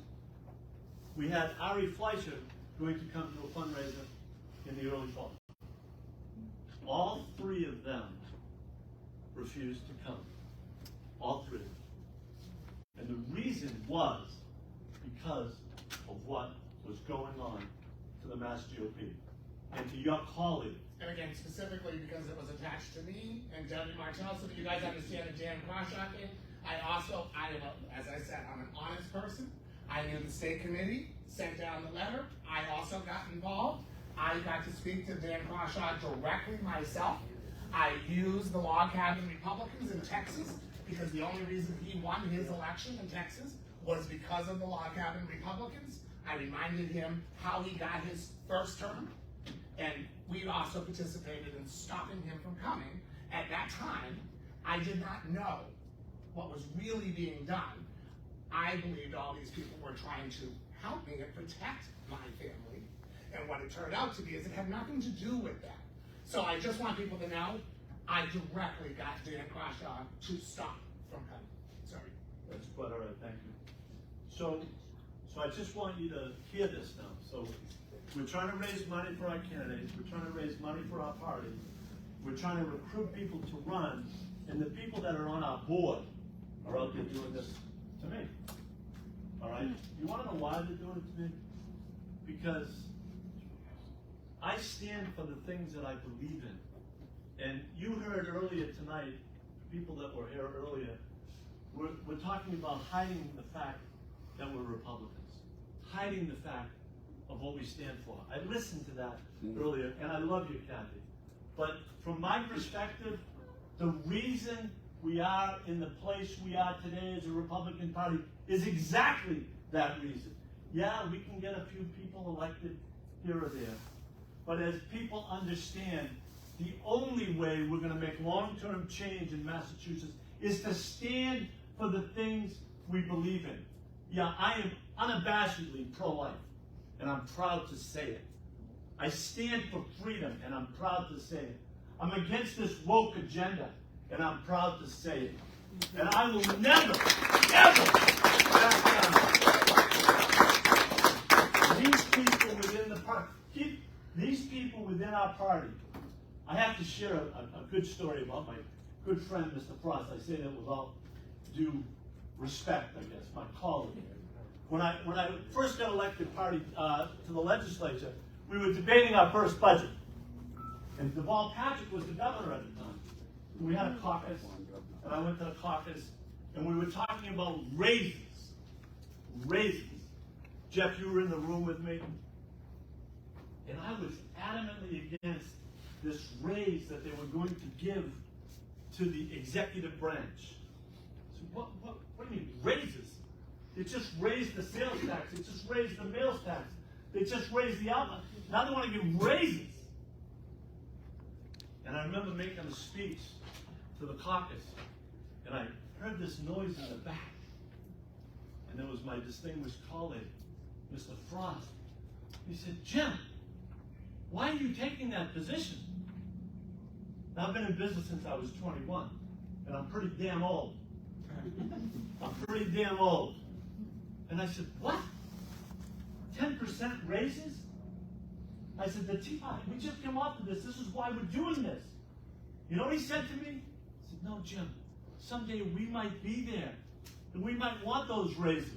we had Ari Fleischer going to come to a fundraiser in the early fall. All three of them refused to come. All three. And the reason was because of what was going on to the Mass GOP and to your colleague. And again, specifically because it was attached to me and Debbie Martell, so that you guys understand the Dan cross-shocking. As I said, I'm an honest person. I knew the state committee sent down the letter. I also got involved. I got to speak to Dan Croshaw directly myself. I used the log cabin Republicans in Texas because the only reason he won his election in Texas was because of the log cabin Republicans. I reminded him how he got his first term, and we also participated in stopping him from coming. At that time, I did not know what was really being done. I believed all these people were trying to help me and protect my family, and what it turned out to be is it had nothing to do with that. So I just want people to know, I directly got Dan Croshaw to stop from coming. Sorry. That's quite all right, thank you. So I just want you to hear this now. So we're trying to raise money for our candidates, we're trying to raise money for our party, we're trying to recruit people to run, and the people that are on our board are out there doing this to me. All right? You want to know why they're doing it to me? Because I stand for the things that I believe in. And you heard earlier tonight, people that were here earlier, we're talking about hiding the fact that we're Republicans, hiding the fact of what we stand for. I listened to that earlier, and I love you, Kathy. But from my perspective, the reason we are in the place we are today as a Republican Party is exactly that reason. Yeah, we can get a few people elected here or there, but as people understand, the only way we're going to make long-term change in Massachusetts is to stand for the things we believe in. Yeah, I am unabashedly pro-life, and I'm proud to say it. I stand for freedom, and I'm proud to say it. I'm against this woke agenda, and I'm proud to say it. And I will never, ever back down. These people within the party, these people within our party, I have to share a good story about my good friend, Mr. Frost. I say that with all due respect, I guess, my colleague. When I first got elected to the legislature, we were debating our first budget. And Deval Patrick was the governor at the time. We had a caucus, and I went to the caucus, and we were talking about raises. Raises. Jeff, you were in the room with me. And I was adamantly against this raise that they were going to give to the executive branch. So what do you mean, raises? They just raised the sales tax. They just raised the mails tax. They just raised the outlet. Now they want to give raises. And I remember making a speech to the caucus, and I heard this noise in the back. And there was my distinguished colleague, Mr. Frost. He said, "Jim, why are you taking that position?" Now, I've been in business since I was 21, and I'm pretty damn old. I'm pretty damn old. And I said, "What? 10% raises?" I said, we just came off of this. This is why we're doing this. You know what he said to me? He said, "No, Jim, someday we might be there, and we might want those raises."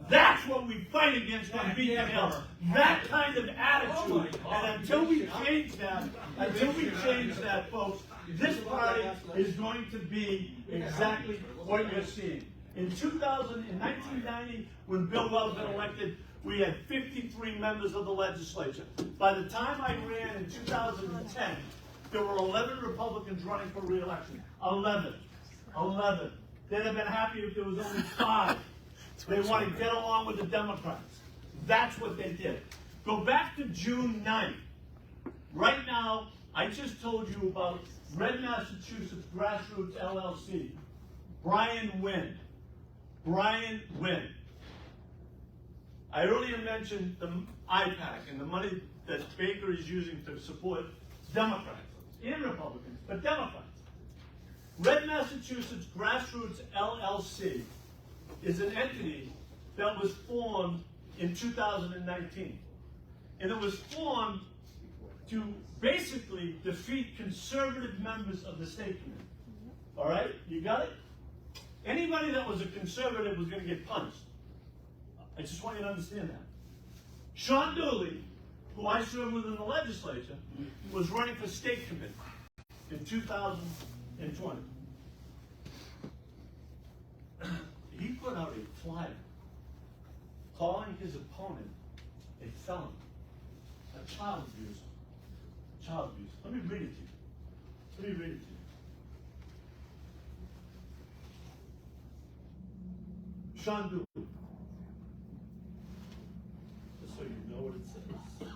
That's what we fight against on Beacon Hill. That kind of attitude. And until we change that, folks, this party is going to be exactly what you're seeing. In 1990, when Bill Wells got elected, we had 53 members of the legislature. By the time I ran in 2010, there were 11 Republicans running for re-election. 11. They'd have been happy if there was only 5. They want to get along with the Democrats. That's what they did. Go back to June 9th. Right now, I just told you about Red Massachusetts Grassroots LLC. Brian Wynn. Brian Wynn. I earlier mentioned the IPAC and the money that Baker is using to support Democrats and Republicans, but Democrats. Red Massachusetts Grassroots LLC is an entity that was formed in 2019. And it was formed to basically defeat conservative members of the state committee. All right? You got it? Anybody that was a conservative was going to get punished. I just want you to understand that. Sean Dooley, who I served with in the legislature, was running for state committee in 2020. He put out a flyer calling his opponent a felon, a child abuser. Child abuse. Let me read it to you. Let me read it to you. Sean Dooley. Just so you know what it says.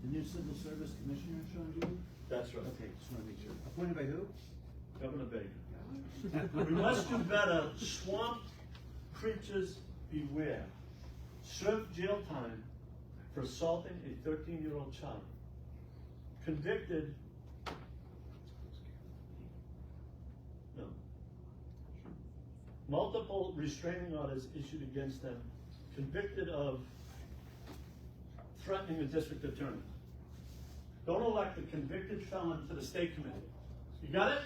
The new civil service commissioner, Sean Dooley? That's right. Okay, just want to make sure. Appointed by who? Governor Baker. We must do better. Swamp creatures beware. Served jail time for assaulting a 13-year-old child. Convicted. No. Multiple restraining orders issued against them. Convicted of threatening a district attorney. Don't elect a convicted felon to the state committee. You got it?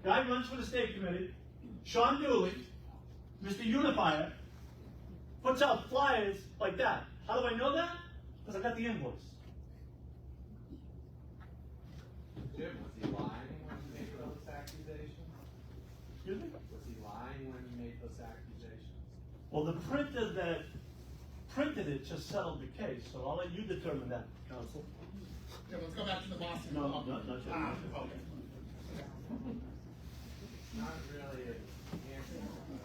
Guy runs for the state committee. Sean Dooley, Mr. Unifier, puts out flyers like that. How do I know that? Because I got the invoice. Jim, was he lying when he made those accusations? Excuse me? Was he lying when he made those accusations? Well, the printer that printed it just settled the case, so I'll let you determine that, counsel. Okay, let's go back to the Boston. No, not yet. Okay. Not really an answer, but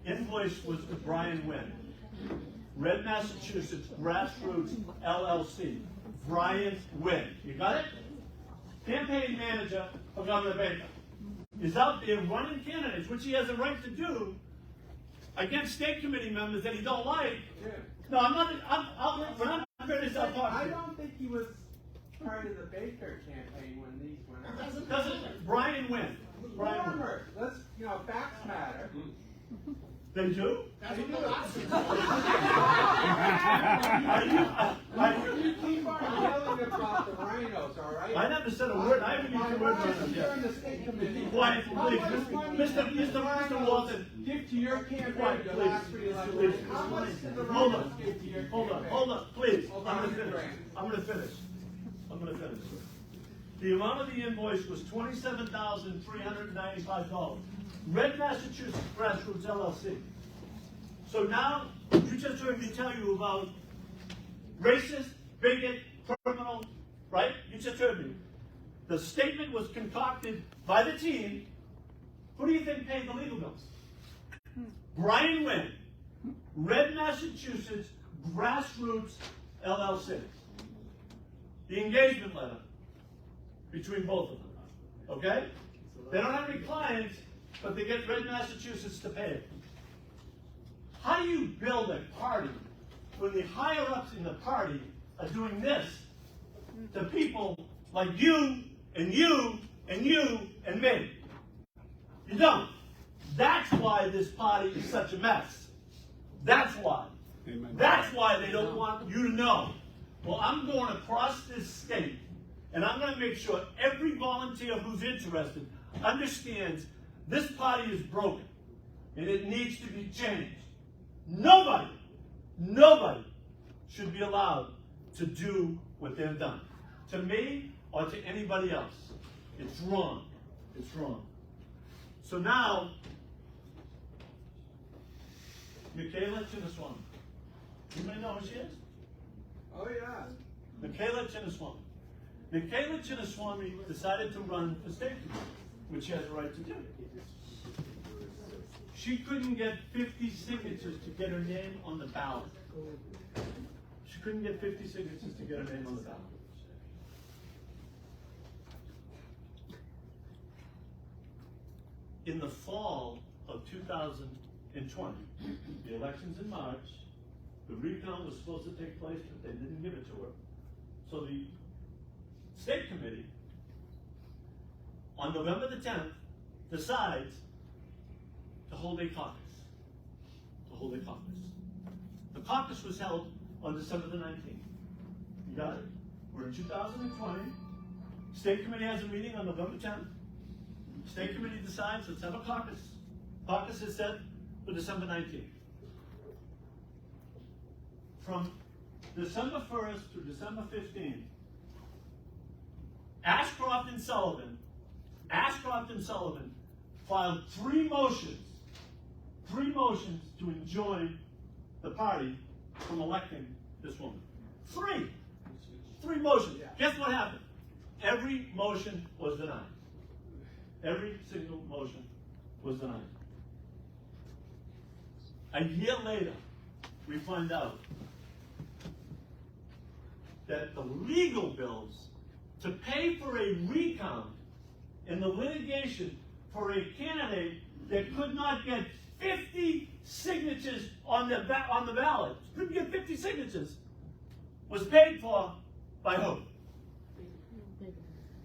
okay. Invoice was to Brian Wynn. Red Massachusetts Grassroots LLC. Brian Wynn. You got it? Campaign manager for Governor Baker. Is out there running candidates, which he has a right to do, against state committee members that he don't like. Jim. No, I'm not. We're not finished our part. I don't think he was part of the Baker campaign when these went out. Doesn't Brian Wynn? Brian Wynn. Remember, let's, facts matter. They do? That's what the lawsuit You keep on yelling about the rhinos, all right? I never said a word. I haven't used the word Why right don't you yet. turn the state committee? Quiet, How please. much money Mr. Walton. give to your campaign Quiet, your please. last three elections? Please. How much did the Hold rhinos on. give to your Hold on, campaign? hold on, please. Hold I'm on, gonna finish. Grant. I'm gonna finish. I'm gonna finish. The amount of the invoice was $27,395. Red Massachusetts Grassroots LLC. So now, you just heard me tell you about racist, bigot, criminal, right? You just heard me. The statement was concocted by the team. Who do you think paid the legal bills? Brian Wynn, Red Massachusetts Grassroots LLC. The engagement letter between both of them. Okay? They don't have any clients, but they get Red Massachusetts to pay it. How do you build a party when the higher-ups in the party are doing this to people like you and you and you and me? You don't. That's why this party is such a mess. That's why. That's why they don't want you to know. Well, I'm going across this state, and I'm going to make sure every volunteer who's interested understands this party is broken, and it needs to be changed. Nobody should be allowed to do what they've done. To me or to anybody else. It's wrong. It's wrong. So now, Michaela Chinnaswamy. You may know who she is? Oh, yeah. Michaela Chinnaswamy. Michaela Chinnaswamy decided to run for state committee, which she has a right to do. She couldn't get 50 signatures to get her name on the ballot. She couldn't get 50 signatures to get a name on the ballot. In the fall of 2020, the election's in March, the recount was supposed to take place, but they didn't give it to her. So the state committee, on November the 10th, decides to hold a caucus. The caucus was held on December the 19th. You got it? We're in 2020. State committee has a meeting on November 10th. State committee decides, let's have a caucus. Caucus is set for December 19th. From December 1st to December 15th, Ashcroft and Sullivan filed three motions to enjoin the party from electing this woman. Three motions. Guess what happened? Every motion was denied. Every single motion was denied. A year later, we find out that the legal bills to pay for a recount in the litigation for a candidate that could not get 50 signatures on the ballot, couldn't get 50 signatures, was paid for by who?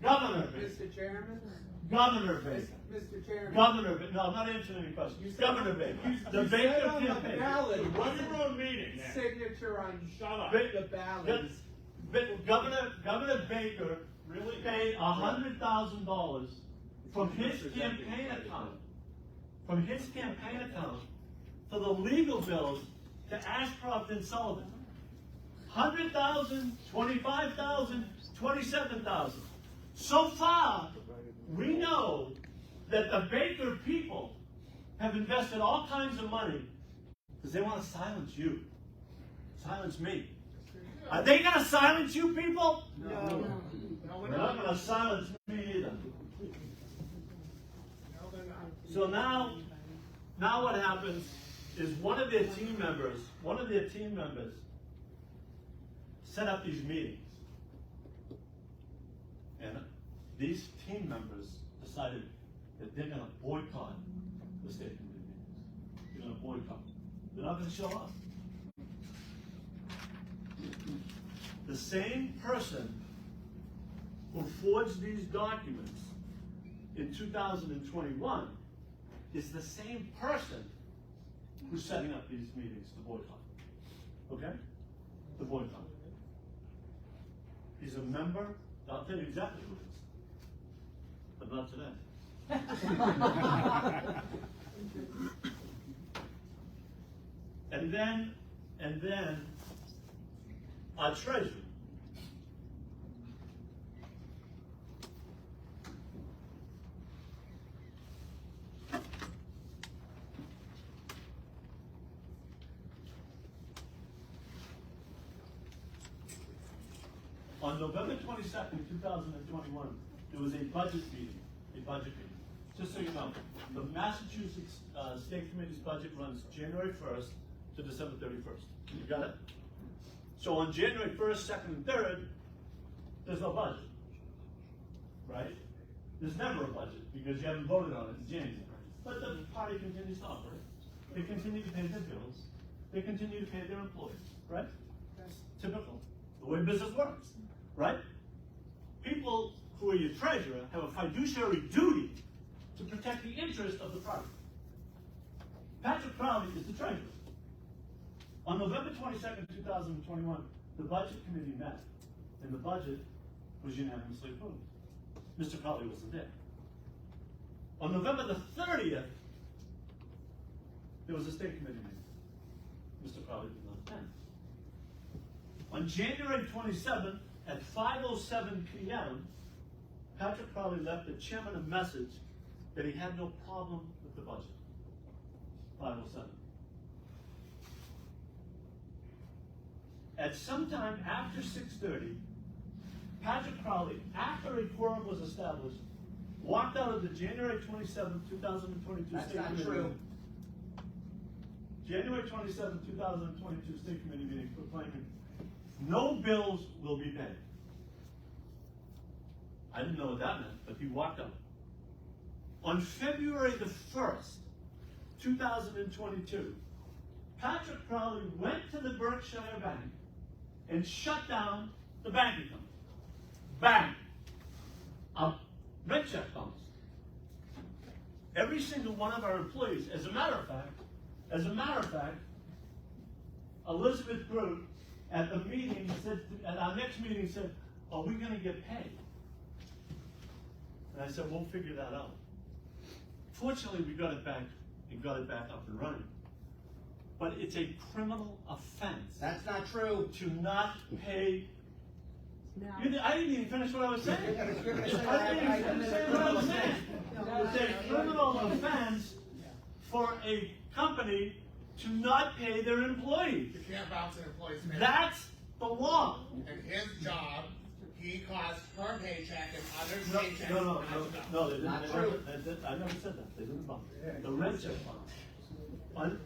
Governor Baker. Mr. Chairman? Governor Baker. Mr. Chairman? Governor Baker. No, I'm not answering any questions. Governor Baker. The you Baker said on the campaign. ballot, It wasn't a meeting. man. signature on Shut up. the ballot. Governor Baker really paid $100,000 from his campaign account. For the legal bills to Ashcroft and Sullivan. $100,000, $25,000, $27,000. So far, we know that the Baker people have invested all kinds of money because they want to silence you, silence me. Are they going to silence you people? No. They're not going to silence me either. So now what happens is one of their team members set up these meetings. And these team members decided that they're going to boycott the state committee meetings. They're going to boycott. They're not going to show up. The same person who forged these documents in 2021 is the same person who's setting up these meetings to boycott. Okay? The boycott. He's a member, I'll tell you exactly who it is, but not today. And then our treasury. On November 22nd, 2021, there was a budget meeting. Just so you know, the Massachusetts State Committee's budget runs January 1st to December 31st. You got it? So on January 1st, 2nd, and 3rd, there's no budget, right? There's never a budget because you haven't voted on it in January. But the party continues to operate. They continue to pay their bills. They continue to pay their employees, right? That's typical. The way business works, right? People who are your treasurer have a fiduciary duty to protect the interest of the party. Patrick Crowley is the treasurer. On November 22nd, 2021, the budget committee met, and the budget was unanimously approved. Mr. Crowley wasn't there. On November the 30th, there was a state committee meeting. Mr. Crowley did not attend. On January 27th at 5:07 p.m., Patrick Crowley left the chairman a message that he had no problem with the budget. 5:07. At some time after 6:30, Patrick Crowley, after a quorum was established, walked out of the January 27, 2022 That's State not Committee true. meeting. January 27, 2022 State Committee meeting proclaiming no bills will be paid. I didn't know what that meant, but he walked out. On February the 1st, 2022, Patrick Crowley went to the Berkshire Bank and shut down the bank account. Bang! A red check bounced. Every single one of our employees, as a matter of fact, Elizabeth Groot at the meeting said, at our next meeting said, are we gonna get paid? And I said, we'll figure that out. Fortunately, we got it back up and running. But it's a criminal offense. That's not true. To not pay. Now, I didn't even finish what I was saying. You're gonna say I didn't that. even finish what I was saying. It's a criminal offense for a company to not pay their employees. You can't bounce an employee's paycheck. That's the law. And his job, he caused her paycheck and others' No, paychecks. they didn't. Not They true. never- I never said that. They didn't bump. The red check bump.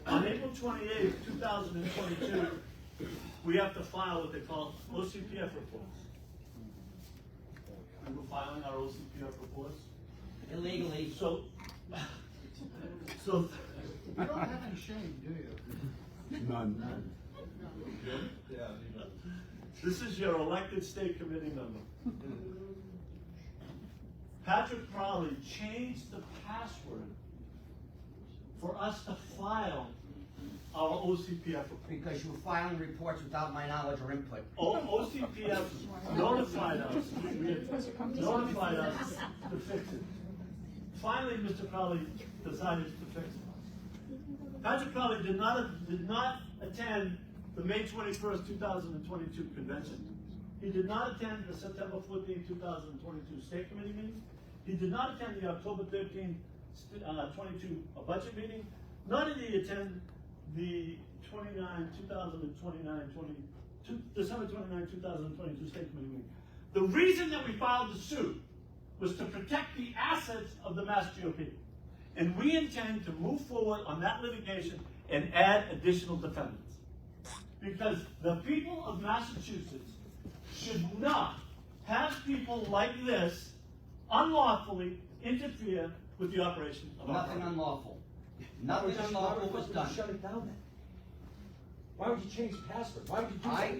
On April 28th, 2022, we have to file what they call OCPF reports. We were filing our OCPF reports. Illegally. So, You don't have any shame, do you? None. this is your elected state committee member. Patrick Crowley changed the password for us to file our OCPF report. Because you were filing reports without my knowledge or input. OCPF notified us to fix it. Finally, Mr. Crowley decided to fix it. Patrick Crowley did not attend the May 21st, 2022 convention. He did not attend the September 14th, 2022 state committee meeting. He did not attend the October 13th, 22 budget meeting. Nor did he attend the December 29, 2022 state committee meeting. The reason that we filed the suit was to protect the assets of the MassGOP. And we intend to move forward on that litigation and add additional defendants. Because the people of Massachusetts should not have people like this unlawfully interfere with the operation of our Nothing party. unlawful. Nothing unlawful was done. Shut it down then. Why would you change the password? Why would you do that?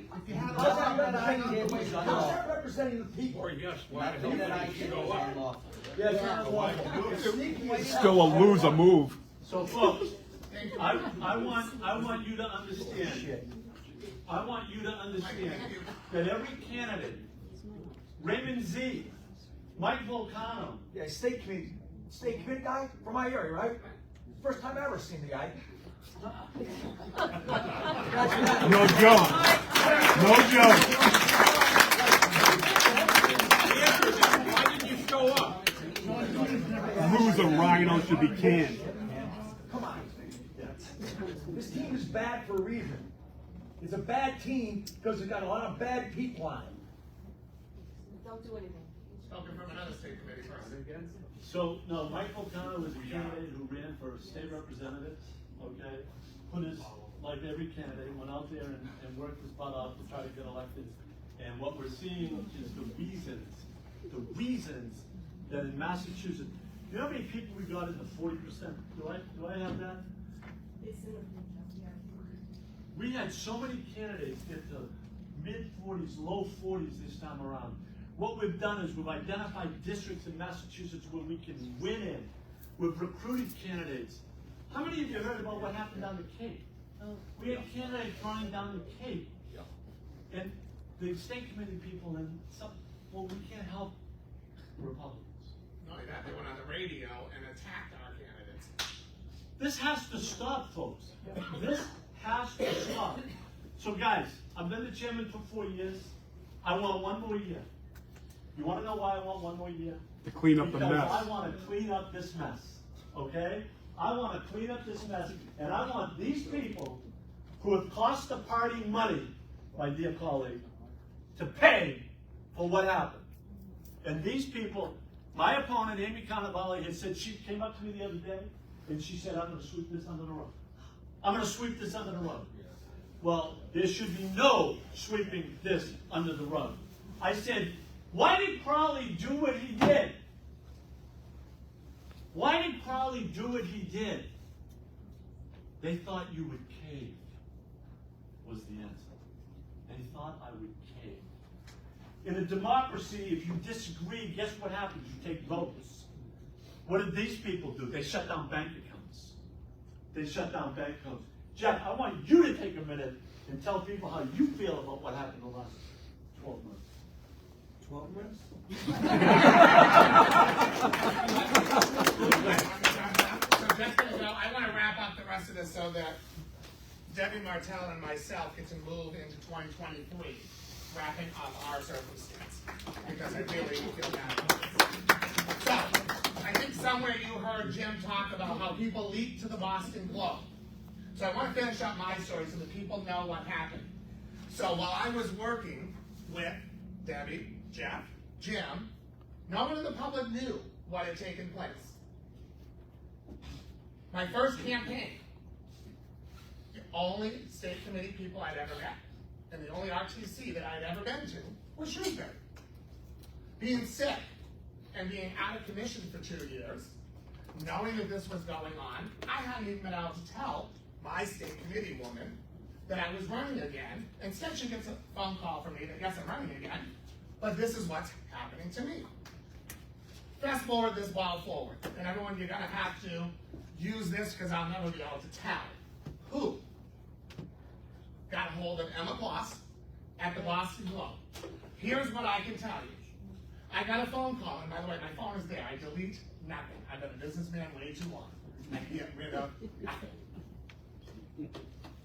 Nothing that I did was How's that unlawful. representing the people? Nothing that I did was unlawful. Yeah, it's not unlawful. Still a loser move. So folks, I want you to understand. I want you to understand that every candidate, Raymond Z, Mike Volcano, Yeah, state committee guy from my area, right? First time I ever seen the guy. No joke. No joke. Why didn't you show up? Loser rhino should be canned. Come on. This team is bad for a reason. It's a bad team because it's got a lot of bad people on it. Don't do anything. Spoken from another state committee person. so, no, Mike Volcano was a candidate who ran for state representative, okay? Put his, like every candidate, went out there and worked his butt off to try to get elected. And what we're seeing is the reasons that in Massachusetts, you know how many people we got in the 40%? Do I have that? It's in the We had so many candidates get to mid-40s, low 40s this time around. What we've done is we've identified districts in Massachusetts where we can win in. We've recruited candidates. How many of you heard about what happened down the Cape? We had candidates flying down the Cape. And the state committee people and some, well, we can't help Republicans. Not only that, they went on the radio and attacked our candidates. This has to stop, folks. This has to stop. So guys, I've been the chairman for 4 years. I want one more year. You want to know why I want one more year? To clean up the Because mess. I want to clean up this mess, okay? I want to clean up this mess, and I want these people who have cost the party money, my dear colleague, to pay for what happened. And these people, my opponent, Amy Cannavale, had said, she came up to me the other day, and she said, I'm going to sweep this under the rug. I'm going to sweep this under the rug. Well, there should be no sweeping this under the rug. I said, why did Crowley do what he did? Why did Crowley do what he did? They thought you would cave, was the answer. They thought I would cave. In a democracy, if you disagree, guess what happens? You take votes. What did these people do? They shut down bank accounts. They shut down bank accounts. Jeff, I want you to take a minute and tell people how you feel about what happened the last 12 months. 12 months? So just to go, I want to wrap up the rest of this so that Debbie Martell and myself get to move into 2023, wrapping up our circumstance, because I really feel bad. So, I think somewhere you heard Jim talk about how people leaked to the Boston Globe. So I want to finish up my story so that people know what happened. So while I was working with Debbie, Jeff, Jim, no one in the public knew what had taken place. My first campaign, the only state committee people I'd ever met, and the only RTC that I'd ever been to, was Shrewsbury. Being sick and being out of commission for 2 years, knowing that this was going on, I hadn't even been able to tell my state committee woman that I was running again. Instead, she gets a phone call from me that, yes, I'm running again, but this is what's happening to me. Fast forward this ball forward, and everyone, you're gonna have to use this because I'll never be able to tell. Who got a hold of Emma Kloss at the Boston Globe? Here's what I can tell you. I got a phone call, and by the way, my phone is there. I delete nothing. I've been a businessman way too long. I get rid of nothing.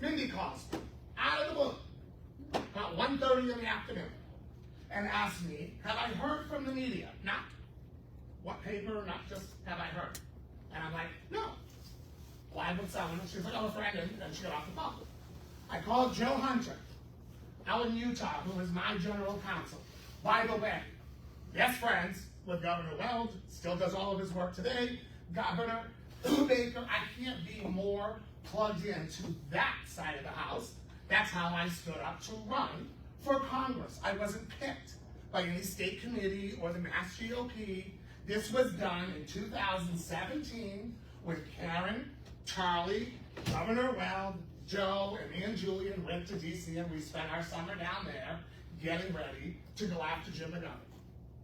Mindy calls me out of the blue about 1:30 in the afternoon and asked me, have I heard from the media? Not what paper, not just have I heard. And I'm like, no. Why would someone? She's like, oh, a friend, and she got off the phone. I called Joe Hunter out in Utah, who is my general counsel. By the way, best friends with Governor Weld, still does all of his work today. Governor Baker, I can't be more plugged into that side of the house. That's how I stood up to run for Congress. I wasn't picked by any state committee or the MassGOP. This was done in 2017 with Karen, Charlie, Governor Weld, Joe, and me and Julian went to DC, and we spent our summer down there getting ready to go after Jim McGovern.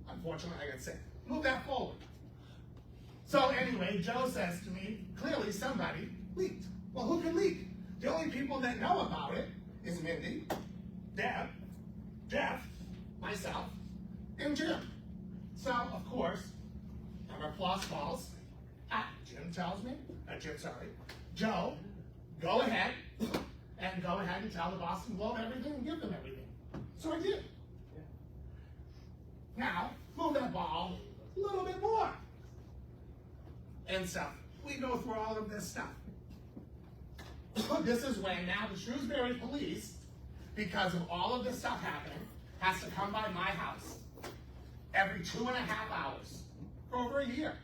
Unfortunately, I got sick. Move that forward. So anyway, Joe says to me, clearly somebody leaked. Well, who can leak? The only people that know about it is Mindy, Deb, Jeff, myself, and Jim. So, of course, Emma Kloss calls. Jim tells me, Joe, go ahead and tell the Boston Globe everything and give them everything. So I did. Now, move that ball a little bit more. And so, we go through all of this stuff. This is when now the Shrewsbury police, because of all of this stuff happening, has to come by my house every 2.5 hours for over a year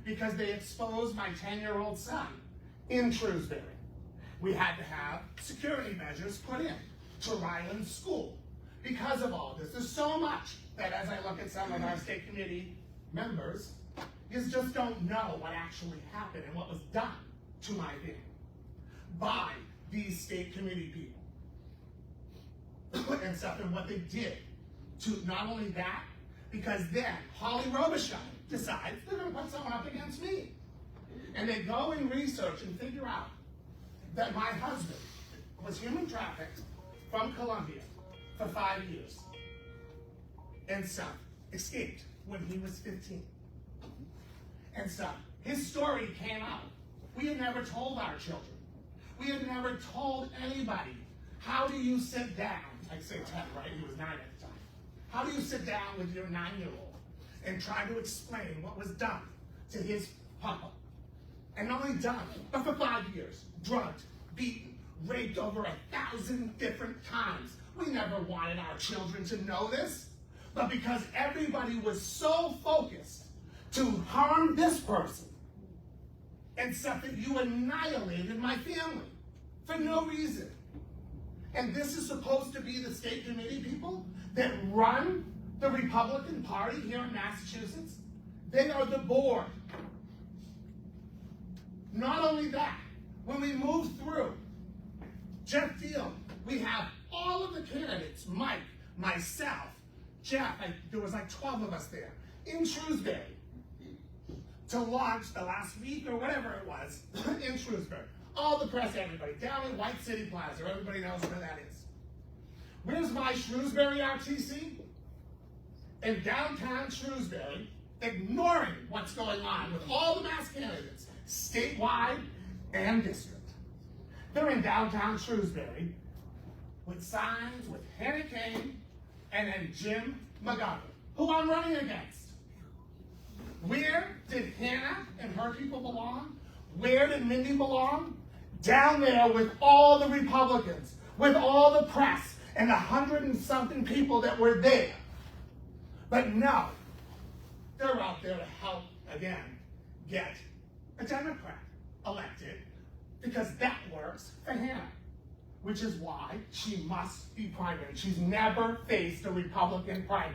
because they exposed my 10-year-old son in Shrewsbury. We had to have security measures put in to Ryland School because of all this. There's so much that as I look at some of our state committee members, you just don't know what actually happened and what was done to my family by these state committee people and stuff, and what they did to not only that, because then Holly Robichaud decides they're going to put someone up against me. And they go and research and figure out that my husband was human trafficked from Colombia for 5 years and son escaped when he was 15. And so his story came out. We had never told our children. We had never told anybody. How do you sit down? I'd say 10, right? He was 9 at the time. How do you sit down with your 9-year-old and try to explain what was done to his papa? And not only done, but for 5 years. Drugged, beaten, raped over 1,000 different times. We never wanted our children to know this. But because everybody was so focused to harm this person, and stuff that you annihilated my family for no reason. And this is supposed to be the state committee people that run the Republican Party here in Massachusetts? They are the board. Not only that, when we move through Jeff Field, we have all of the candidates, Mike, myself, Jeff, there was like 12 of us there, in Shrewsbury, to launch the last week or whatever it was, in Shrewsbury. All the press, everybody, down in White City Plaza, everybody knows where that is. Where's my Shrewsbury RTC? In downtown Shrewsbury, ignoring what's going on with all the mass candidates, statewide and district. They're in downtown Shrewsbury with signs with Hannah Kane and then Jim McGovern, who I'm running against. Where did Hannah and her people belong? Where did Mindy belong? Down there with all the Republicans, with all the press, and the 100 and something people that were there. But no, they're out there to help, again, get a Democrat elected, because that works for Hannah, which is why she must be primary. She's never faced a Republican primary.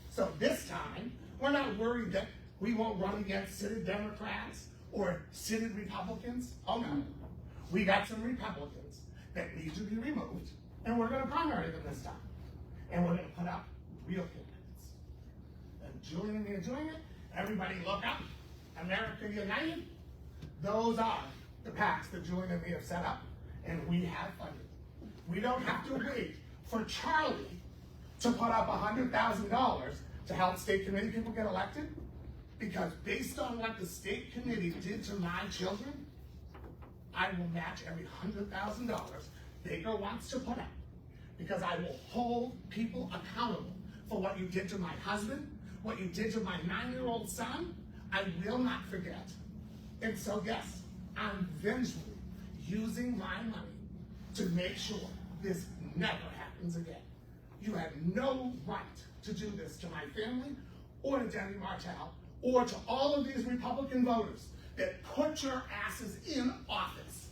So this time, we're not worried that we won't run against seated Democrats or seated Republicans. Oh no, we got some Republicans that need to be removed, and we're gonna primary them this time. And we're gonna put up real candidates. And Julian and me are doing it. Everybody look up. America United. Those are the PACs that Julian and me have set up, and we have funded. We don't have to wait for Charlie to put up $100,000 to help state committee people get elected, because based on what the state committee did to my children, I will match every $100,000 Baker wants to put up, because I will hold people accountable for what you did to my husband, what you did to my 9-year-old son. I will not forget. And so yes, I'm vengefully using my money to make sure this never happens again. You have no right to do this to my family, or to Debbie Martell, or to all of these Republican voters that put your asses in office.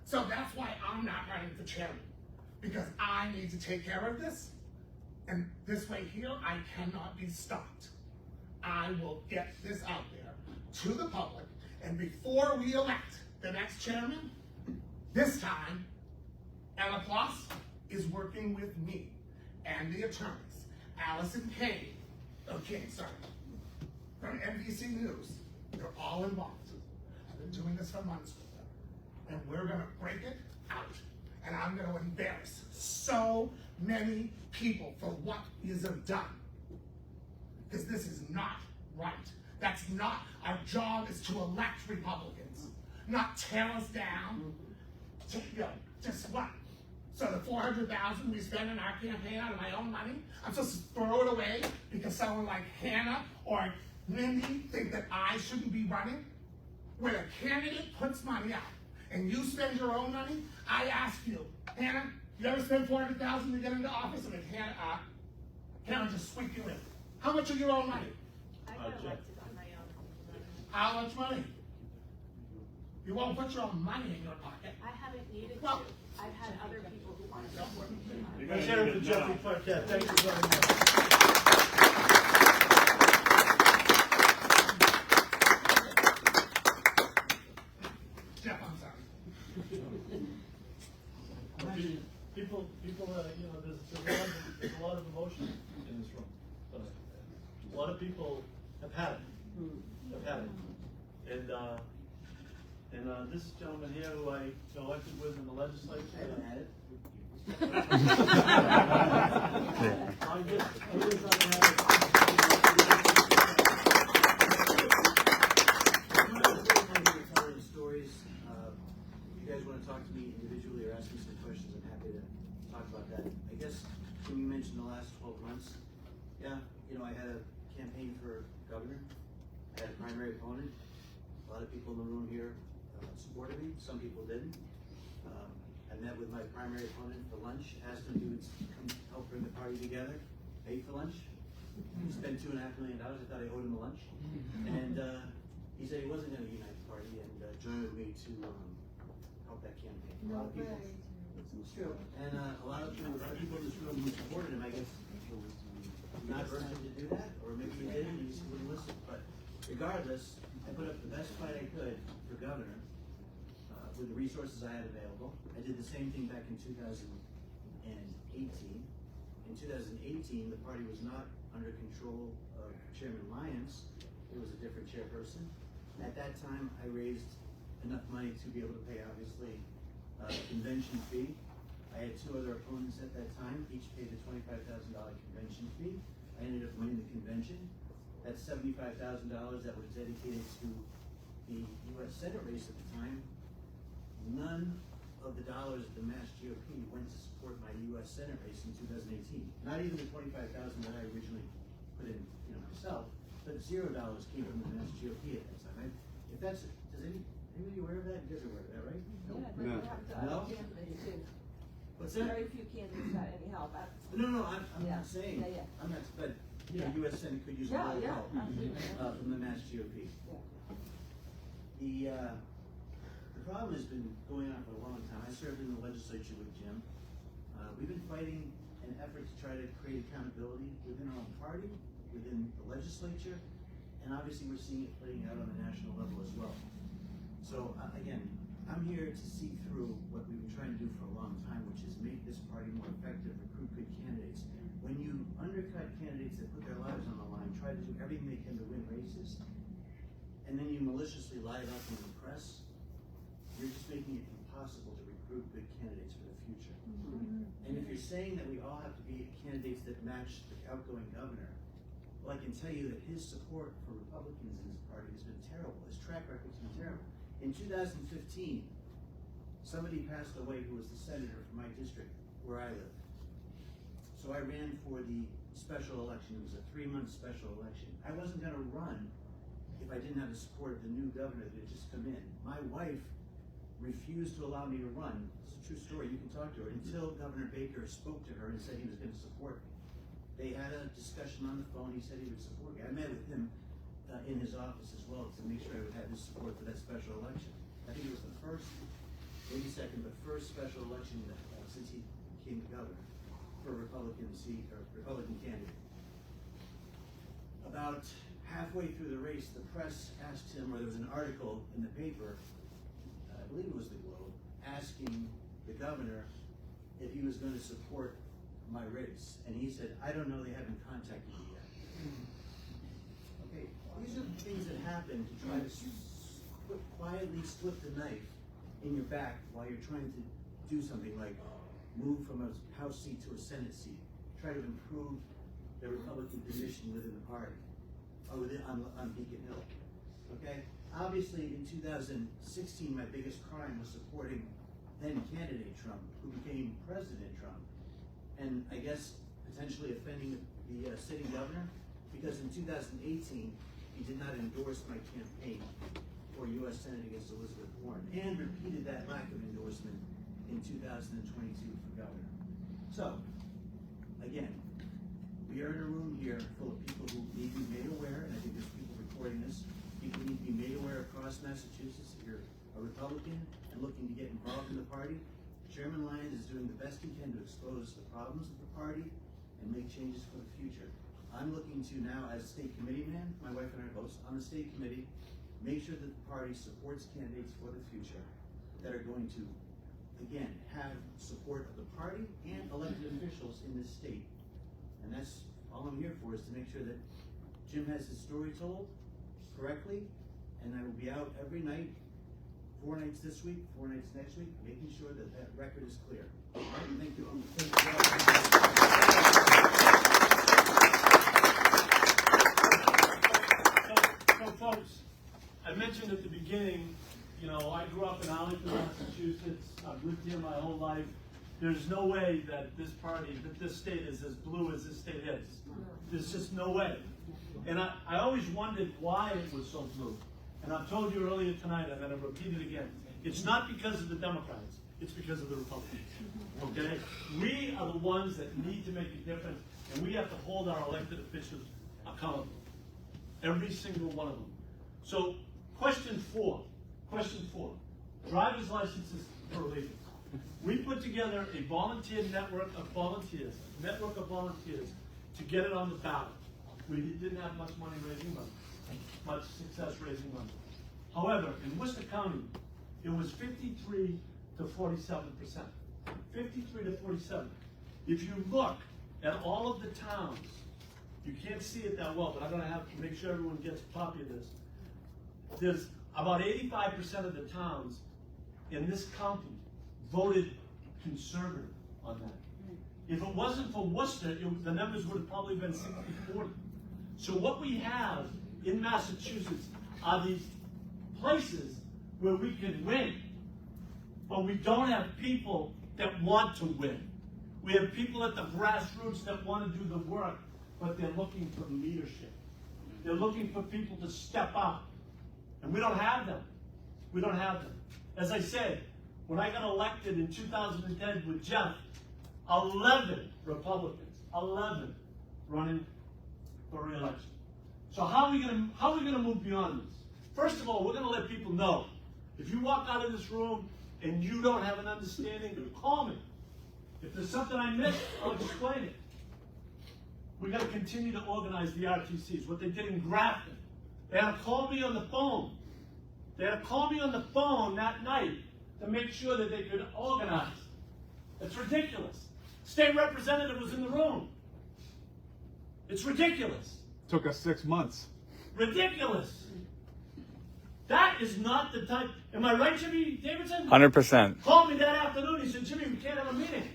So that's why I'm not running for chairman, because I need to take care of this. And this way here, I cannot be stopped. I will get this out there to the public, and before we elect the next chairman, this time, Ella Kloss is working with me and the attorneys, Allison Kane, from NBC News. They're all involved. I've been doing this for months with them. And we're gonna break it out. And I'm gonna embarrass so many people for what is done. Because this is not right. That's not, our job is to elect Republicans, not tear us down. To, just what? So the $400,000 we spend in our campaign out of my own money, I'm supposed to throw it away because someone like Hannah or Mindy think that I shouldn't be running? When a candidate puts money out and you spend your own money, I ask you, Hannah, you ever spend $400,000 to get into office? And then Hannah just sweep you in. How much of your own money? I got elected on my own. How much money? You won't put your own money in your pocket. I haven't needed Well, to. I've had other people who wanted to work with me. Senator Jeffrey Clarkett, thank you very much. Jeff, I'm sorry. People, there's a lot of emotion in this room. A lot of people have had it. And this gentleman here, who I elected with in the legislature. I haven't had it. Stories. If you guys want to talk to me individually or ask me some questions, I'm happy to talk about that. I guess when you mentioned the last 12 months, yeah, I had a campaign for governor. I had a primary opponent. A lot of people in the room here supported me. Some people didn't. I met with my primary opponent for lunch, asked him to come help bring the party together, paid for lunch. He spent $2.5 million. I thought I owed him a lunch. And he said he wasn't going to unite the party and join with me to help that campaign. A lot of people It's true. And a lot of people in this room who supported him, I guess, not urged him to do that, or maybe he did and he just wouldn't listen. But regardless, I put up the best fight I could for governor with the resources I had available. I did the same thing back in 2018. In 2018, the party was not under control of Chairman Lyons. It was a different chairperson. At that time, I raised enough money to be able to pay, obviously, a convention fee. I had two other opponents at that time, each paid a $25,000 convention fee. I ended up winning the convention. That's $75,000 that was dedicated to the U.S. Senate race at the time. None of the dollars of the MassGOP went to support my U.S. Senate race in 2018. Not even the $25,000 that I originally put in, myself, but $0 came from the MassGOP at that time. If that's, anybody aware of that? You guys are aware of that, right? Yeah, but you have to, No? candidate too. What's that? Very few candidates got any help. No, I'm Yeah. not saying, Yeah, yeah. I'm not, but, U.S. Senate could use a Yeah, little yeah, help absolutely. from the MassGOP. Yeah. The problem has been going on for a long time. I served in the legislature with Jim. We've been fighting an effort to try to create accountability within our own party, within the legislature, and obviously we're seeing it playing out on a national level as well. So again, I'm here to see through what we've been trying to do for a long time, which is make this party more effective, recruit good candidates. When you undercut candidates that put their lives on the line, try to do everything they can to win races, and then you maliciously lie about them in the press, you're just making it impossible to recruit good candidates for the future. And if you're saying that we all have to be candidates that match the outgoing governor, well, I can tell you that his support for Republicans in his party has been terrible. His track record's been terrible. In 2015, somebody passed away who was the senator from my district where I live. So I ran for the special election. It was a 3-month special election. I wasn't going to run if I didn't have the support of the new governor that had just come in. My wife refused to allow me to run. It's a true story. You can talk to her until Governor Baker spoke to her and said he was going to support me. They had a discussion on the phone. He said he would support me. I met with him in his office as well to make sure I would have his support for that special election. I think it was the first, maybe second, but first special election that, since he became the governor for a Republican seat or Republican candidate. About halfway through the race, the press asked him, or there was an article in the paper, I believe it was the Globe, asking the governor if he was going to support my race. And he said, I don't know, they haven't contacted me yet. Okay, these are the things that happen to try to quietly slip the knife in your back while you're trying to do something like move from a House seat to a Senate seat, try to improve the Republican position within the party, or on Beacon Hill. Okay? Obviously, in 2016, my biggest crime was supporting then candidate Trump, who became President Trump, and I guess potentially offending the sitting governor, because in 2018, he did not endorse my campaign for U.S. Senate against Elizabeth Warren, and repeated that lack of endorsement in 2022 for governor. So, again, we are in a room here full of people who need to be made aware, and I think there's people recording this. People need to be made aware across Massachusetts. If you're a Republican and looking to get involved in the party, Chairman Lyons is doing the best he can to expose the problems of the party and make changes for the future. I'm looking to now, as state committee man, my wife and I are both on the state committee, make sure that the party supports candidates for the future that are going to, again, have support of the party and elected officials in this state. And that's all I'm here for, is to make sure that Jim has his story told correctly, and I will be out every night, 4 nights this week, 4 nights next week, making sure that that record is clear. All right, thank you all. So folks, I mentioned at the beginning, I grew up in Arlington, Massachusetts. I've lived here my whole life. There's no way that this party, that this state is as blue as this state is. There's just no way. And I always wondered why it was so blue. And I've told you earlier tonight, I'm going to repeat it again. It's not because of the Democrats. It's because of the Republicans. Okay? We are the ones that need to make a difference, and we have to hold our elected officials accountable. Every single one of them. So, question 4. Driver's licenses for illegals. We put together a volunteer network of volunteers, to get it on the ballot. We didn't have much money raising money, much success raising money. However, in Worcester County, it was 53 to 47%. 53 to 47. If you look at all of the towns, you can't see it that well, but I'm gonna have to make sure everyone gets a copy of this. There's about 85% of the towns in this county voted conservative on that. If it wasn't for Worcester, the numbers would have probably been 60-40. So what we have in Massachusetts are these places where we can win, but we don't have people that want to win. We have people at the grassroots that want to do the work, but they're looking for leadership. They're looking for people to step up. And we don't have them. We don't have them. As I said, when I got elected in 2010 with Jeff, 11 Republicans, 11 running for re-election. So how are we gonna move beyond this? First of all, we're gonna let people know. If you walk out of this room and you don't have an understanding, call me. If there's something I missed, I'll explain it. We got to continue to organize the RTCs. What they did in Grafton, they had to call me on the phone. They had to call me on the phone that night to make sure that they could organize. It's ridiculous. State representative was in the room. It's ridiculous. Took us 6 months. Ridiculous. That is not the type. Am I right, Jimmy Davidson? 100%. Called me that afternoon. He said, Jimmy, we can't have a meeting.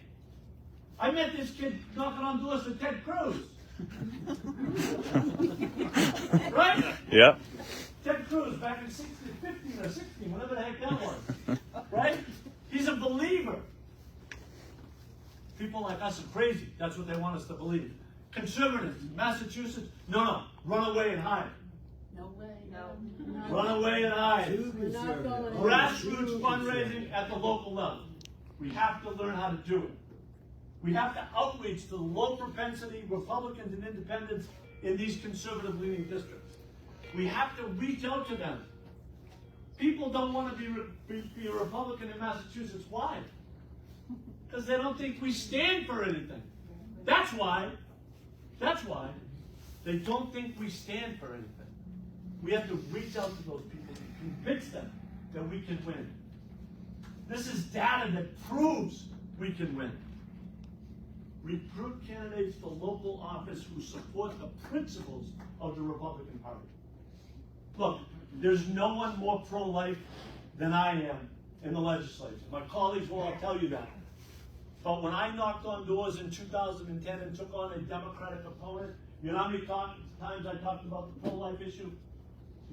I met this kid knocking on doors for Ted Cruz. Right? Yep. Ted Cruz back in 15 or 16, whatever the heck that was. Right? He's a believer. People like us are crazy. That's what they want us to believe. Conservatives, Massachusetts, no, run away and hide. No way. No. Run away and hide. We're not going. Grassroots fundraising at the local level. We have to learn how to do it. We have to outreach to the low propensity Republicans and independents in these conservative leaning districts. We have to reach out to them. People don't want to be a Republican in Massachusetts. Why? Because they don't think we stand for anything. That's why. They don't think we stand for anything. We have to reach out to those people and convince them that we can win. This is data that proves we can win. Recruit candidates for local office who support the principles of the Republican Party. Look, there's no one more pro-life than I am in the legislature. My colleagues will all tell you that. But when I knocked on doors in 2010 and took on a Democratic opponent, you know how many times I talked about the pro-life issue?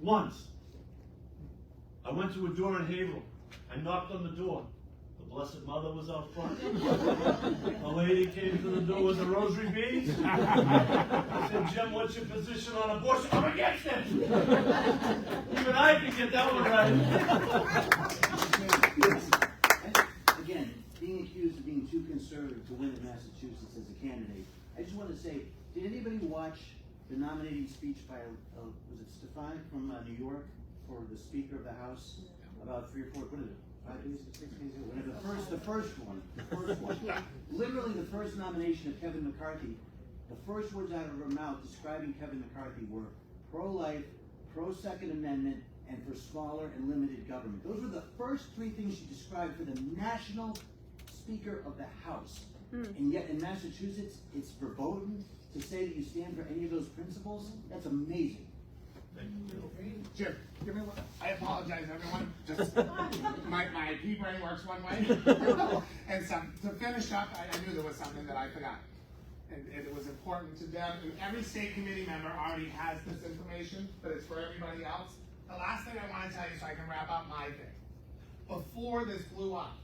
Once. I went to a door in Haverhill. I knocked on the door. The Blessed Mother was out front. A lady came to the door with a rosary beads. I said, Jim, what's your position on abortion? I'm against it. Even I can get that one right. Again, being accused of being too conservative to win in Massachusetts as a candidate, I just want to say, did anybody watch the nominating speech by, was it Stefan from New York for the Speaker of the House about 3 or 4, what is it, 5 days, 6 days ago? Whatever, the first one. Literally the first nomination of Kevin McCarthy, the first words out of her mouth describing Kevin McCarthy were pro-life, pro-Second Amendment, and for smaller and limited government. Those were the first 3 things she described for the national Speaker of the House. And yet in Massachusetts, it's verboten to say that you stand for any of those principles. That's amazing. Jim, give me one. I apologize, everyone. Just my pea brain works one way. And so to finish up, I knew there was something that I forgot. And it was important to them. And every state committee member already has this information, but it's for everybody else. The last thing I want to tell you so I can wrap up my thing. Before this blew up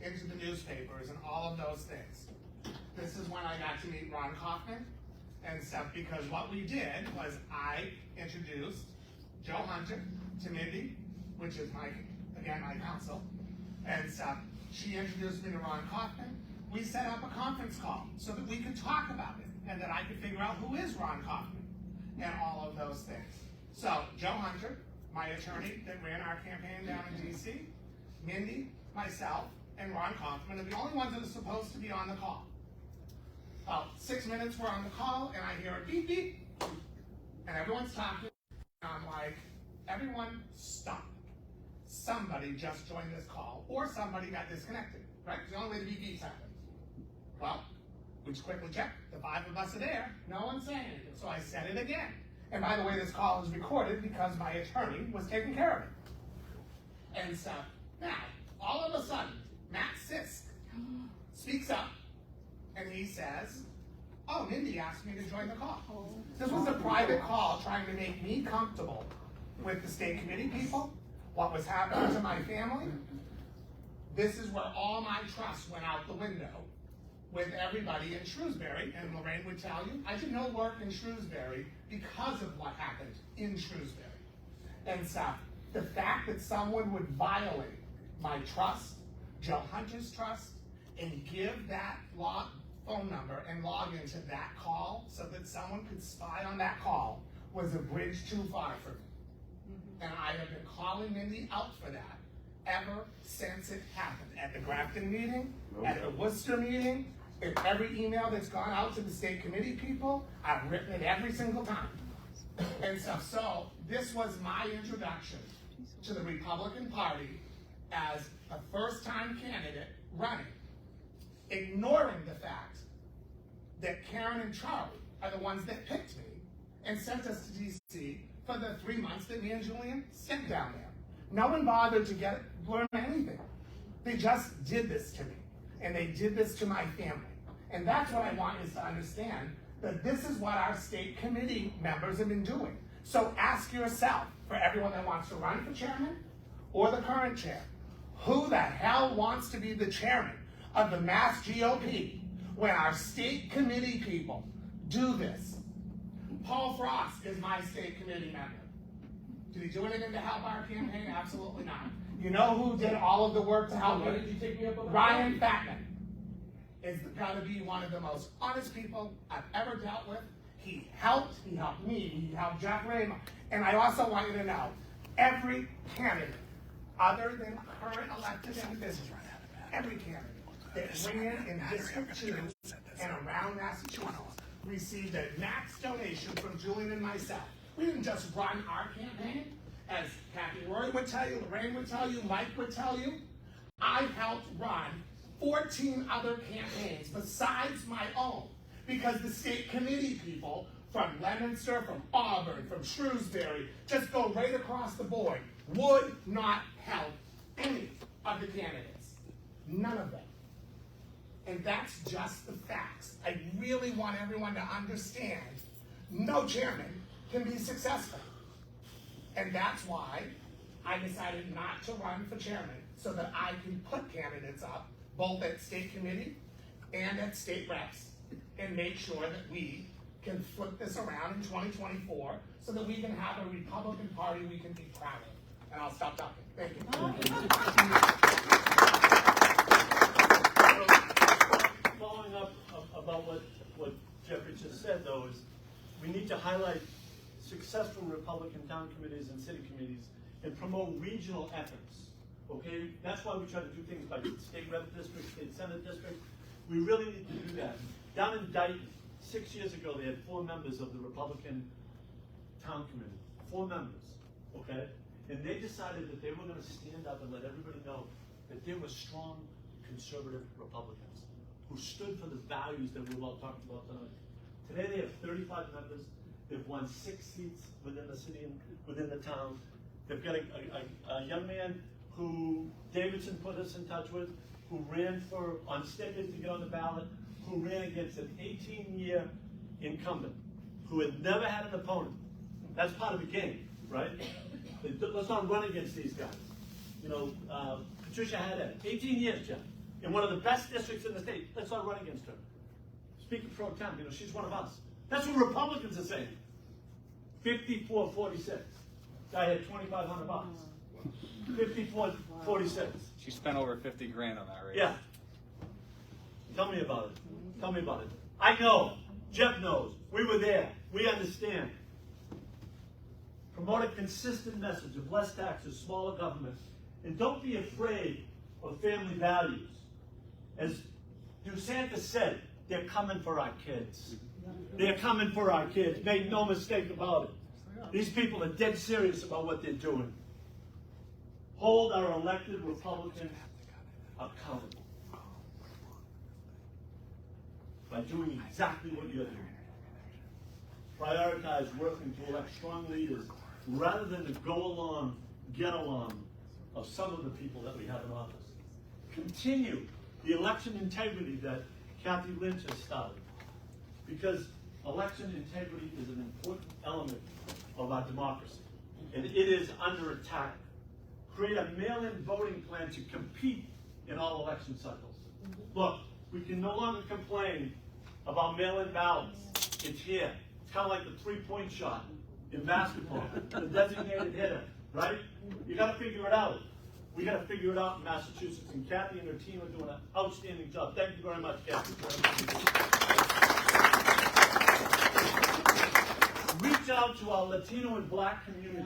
into the newspapers and all of those things, this is when I got to meet Ron Kaufman and stuff, because what we did was I introduced Joe Hunter to Mindy, which is my counsel, and stuff. She introduced me to Ron Kaufman. We set up a conference call so that we could talk about it and that I could figure out who is Ron Kaufman and all of those things. So Joe Hunter, my attorney that ran our campaign down in DC, Mindy, myself, and Ron Kaufman are the only ones that are supposed to be on the call. About 6 minutes we're on the call, and I hear a beep beep, and everyone's talking, and I'm like, everyone stop. Somebody just joined this call, or somebody got disconnected, right? It's the only way the beep beeps happen. Well, we just quickly checked, the 5 of us are there, no one's saying anything, so I said it again. And by the way, this call is recorded because my attorney was taking care of it. And so, now, all of a sudden, Matt Sisk speaks up, and he says, oh, Mindy asked me to join the call. This was a private call trying to make me comfortable with the state committee people, what was happening to my family. This is where all my trust went out the window with everybody in Shrewsbury, and Lorraine would tell you, I did no work in Shrewsbury because of what happened in Shrewsbury. And so, the fact that someone would violate my trust, Joe Hunter's trust, and give that phone number and log into that call so that someone could spy on that call was a bridge too far for me. And I have been calling Mindy out for that ever since it happened. At the Grafton meeting, at the Worcester meeting, in every email that's gone out to the state committee people, I've written it every single time. And so this was my introduction to the Republican Party as a first-time candidate running, ignoring the fact that Karen and Charlie are the ones that picked me and sent us to DC for the 3 months that me and Julian spent down there. No one bothered to learn anything. They just did this to me, and they did this to my family. And that's what I want is to understand, that this is what our state committee members have been doing. So ask yourself, for everyone that wants to run for chairman or the current chair, who the hell wants to be the chairman of the MassGOP when our state committee people do this? Paul Frost is my state committee member. Did he do anything to help our campaign? Absolutely not. You know who did all of the work to help me? Ryan Fatman is got to be one of the most honest people I've ever dealt with. He helped me, he helped Jeff Raymo. And I also want you to know, every candidate, other than current elected individuals, every candidate that ran in District 2 and around Massachusetts received a max donation from Julian and myself. We didn't just run our campaign, as Kathy Rory would tell you, Lorraine would tell you, Mike would tell you. I helped run 14 other campaigns besides my own, because the state committee people from Leominster, from Auburn, from Shrewsbury, just go right across the board, would not help any of the candidates. None of them. And that's just the facts. I really want everyone to understand, no chairman can be successful. And that's why I decided not to run for chairman, so that I can put candidates up, both at state committee and at state reps, and make sure that we can flip this around in 2024 so that we can have a Republican Party we can be proud of. And I'll stop talking. Thank you. Following up about what Jeffrey just said, though, is we need to highlight successful Republican town committees and city committees and promote regional efforts. Okay, that's why we try to do things like state rep district, state senate district. We really need to do that. Down in Dayton, 6 years ago, they had 4 members of the Republican town committee. 4 members, okay? And they decided that they were going to stand up and let everybody know that there were strong conservative Republicans who stood for the values that we're all talking about tonight. Today they have 35 members. They've won 6 seats within the city and within the town. They've got a young man who Davidson put us in touch with, who ran on stickers to get on the ballot, who ran against an 18-year incumbent who had never had an opponent. That's part of the game, right? Let's not run against these guys. You know, Patricia had that. 18 years, Jeff, in one of the best districts in the state. Let's not run against her. Speaker pro tem, you know, she's one of us. That's what Republicans are saying. 54-46. Guy had $2,500. 54-46. She spent over 50 grand on that race. Yeah. Tell me about it. Tell me about it. I know. Jeff knows. We were there. We understand. Promote a consistent message of less taxes, smaller government, and don't be afraid or family values. As DeSantis said, they're coming for our kids. They're coming for our kids. Make no mistake about it. These people are dead serious about what they're doing. Hold our elected Republicans accountable by doing exactly what you're doing. Prioritize working to elect strong leaders rather than to go along, get along of some of the people that we have in office. Continue the election integrity that Kathy Lynch has started, because election integrity is an important element of our democracy, and it is under attack. Create a mail-in voting plan to compete in all election cycles. Look, we can no longer complain about mail-in ballots. It's here. It's kind of like the three-point shot in basketball, the designated hitter, right? You got to figure it out. We got to figure it out in Massachusetts, and Kathy and her team are doing an outstanding job. Thank you very much, Kathy. Reach out to our Latino and Black communities.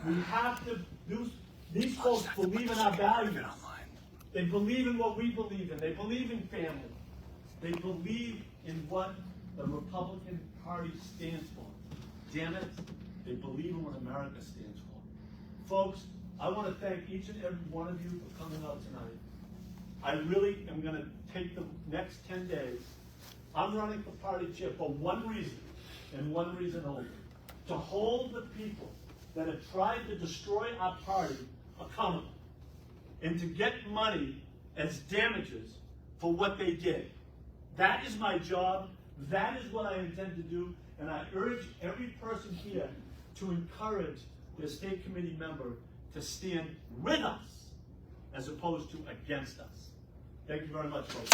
We have to do. These folks believe in our values. They believe in what we believe in. They believe in family. They believe in what the Republican Party stands for. Damn it, they believe in what America stands for. Folks, I want to thank each and every one of you for coming out tonight. I really am going to take the next 10 days. I'm running for party chair for one reason, and one reason only: to hold the people that have tried to destroy our party accountable, and to get money as damages for what they did. That is my job. That is what I intend to do. And I urge every person here to encourage their state committee member to stand with us as opposed to against us. Thank you very much, folks.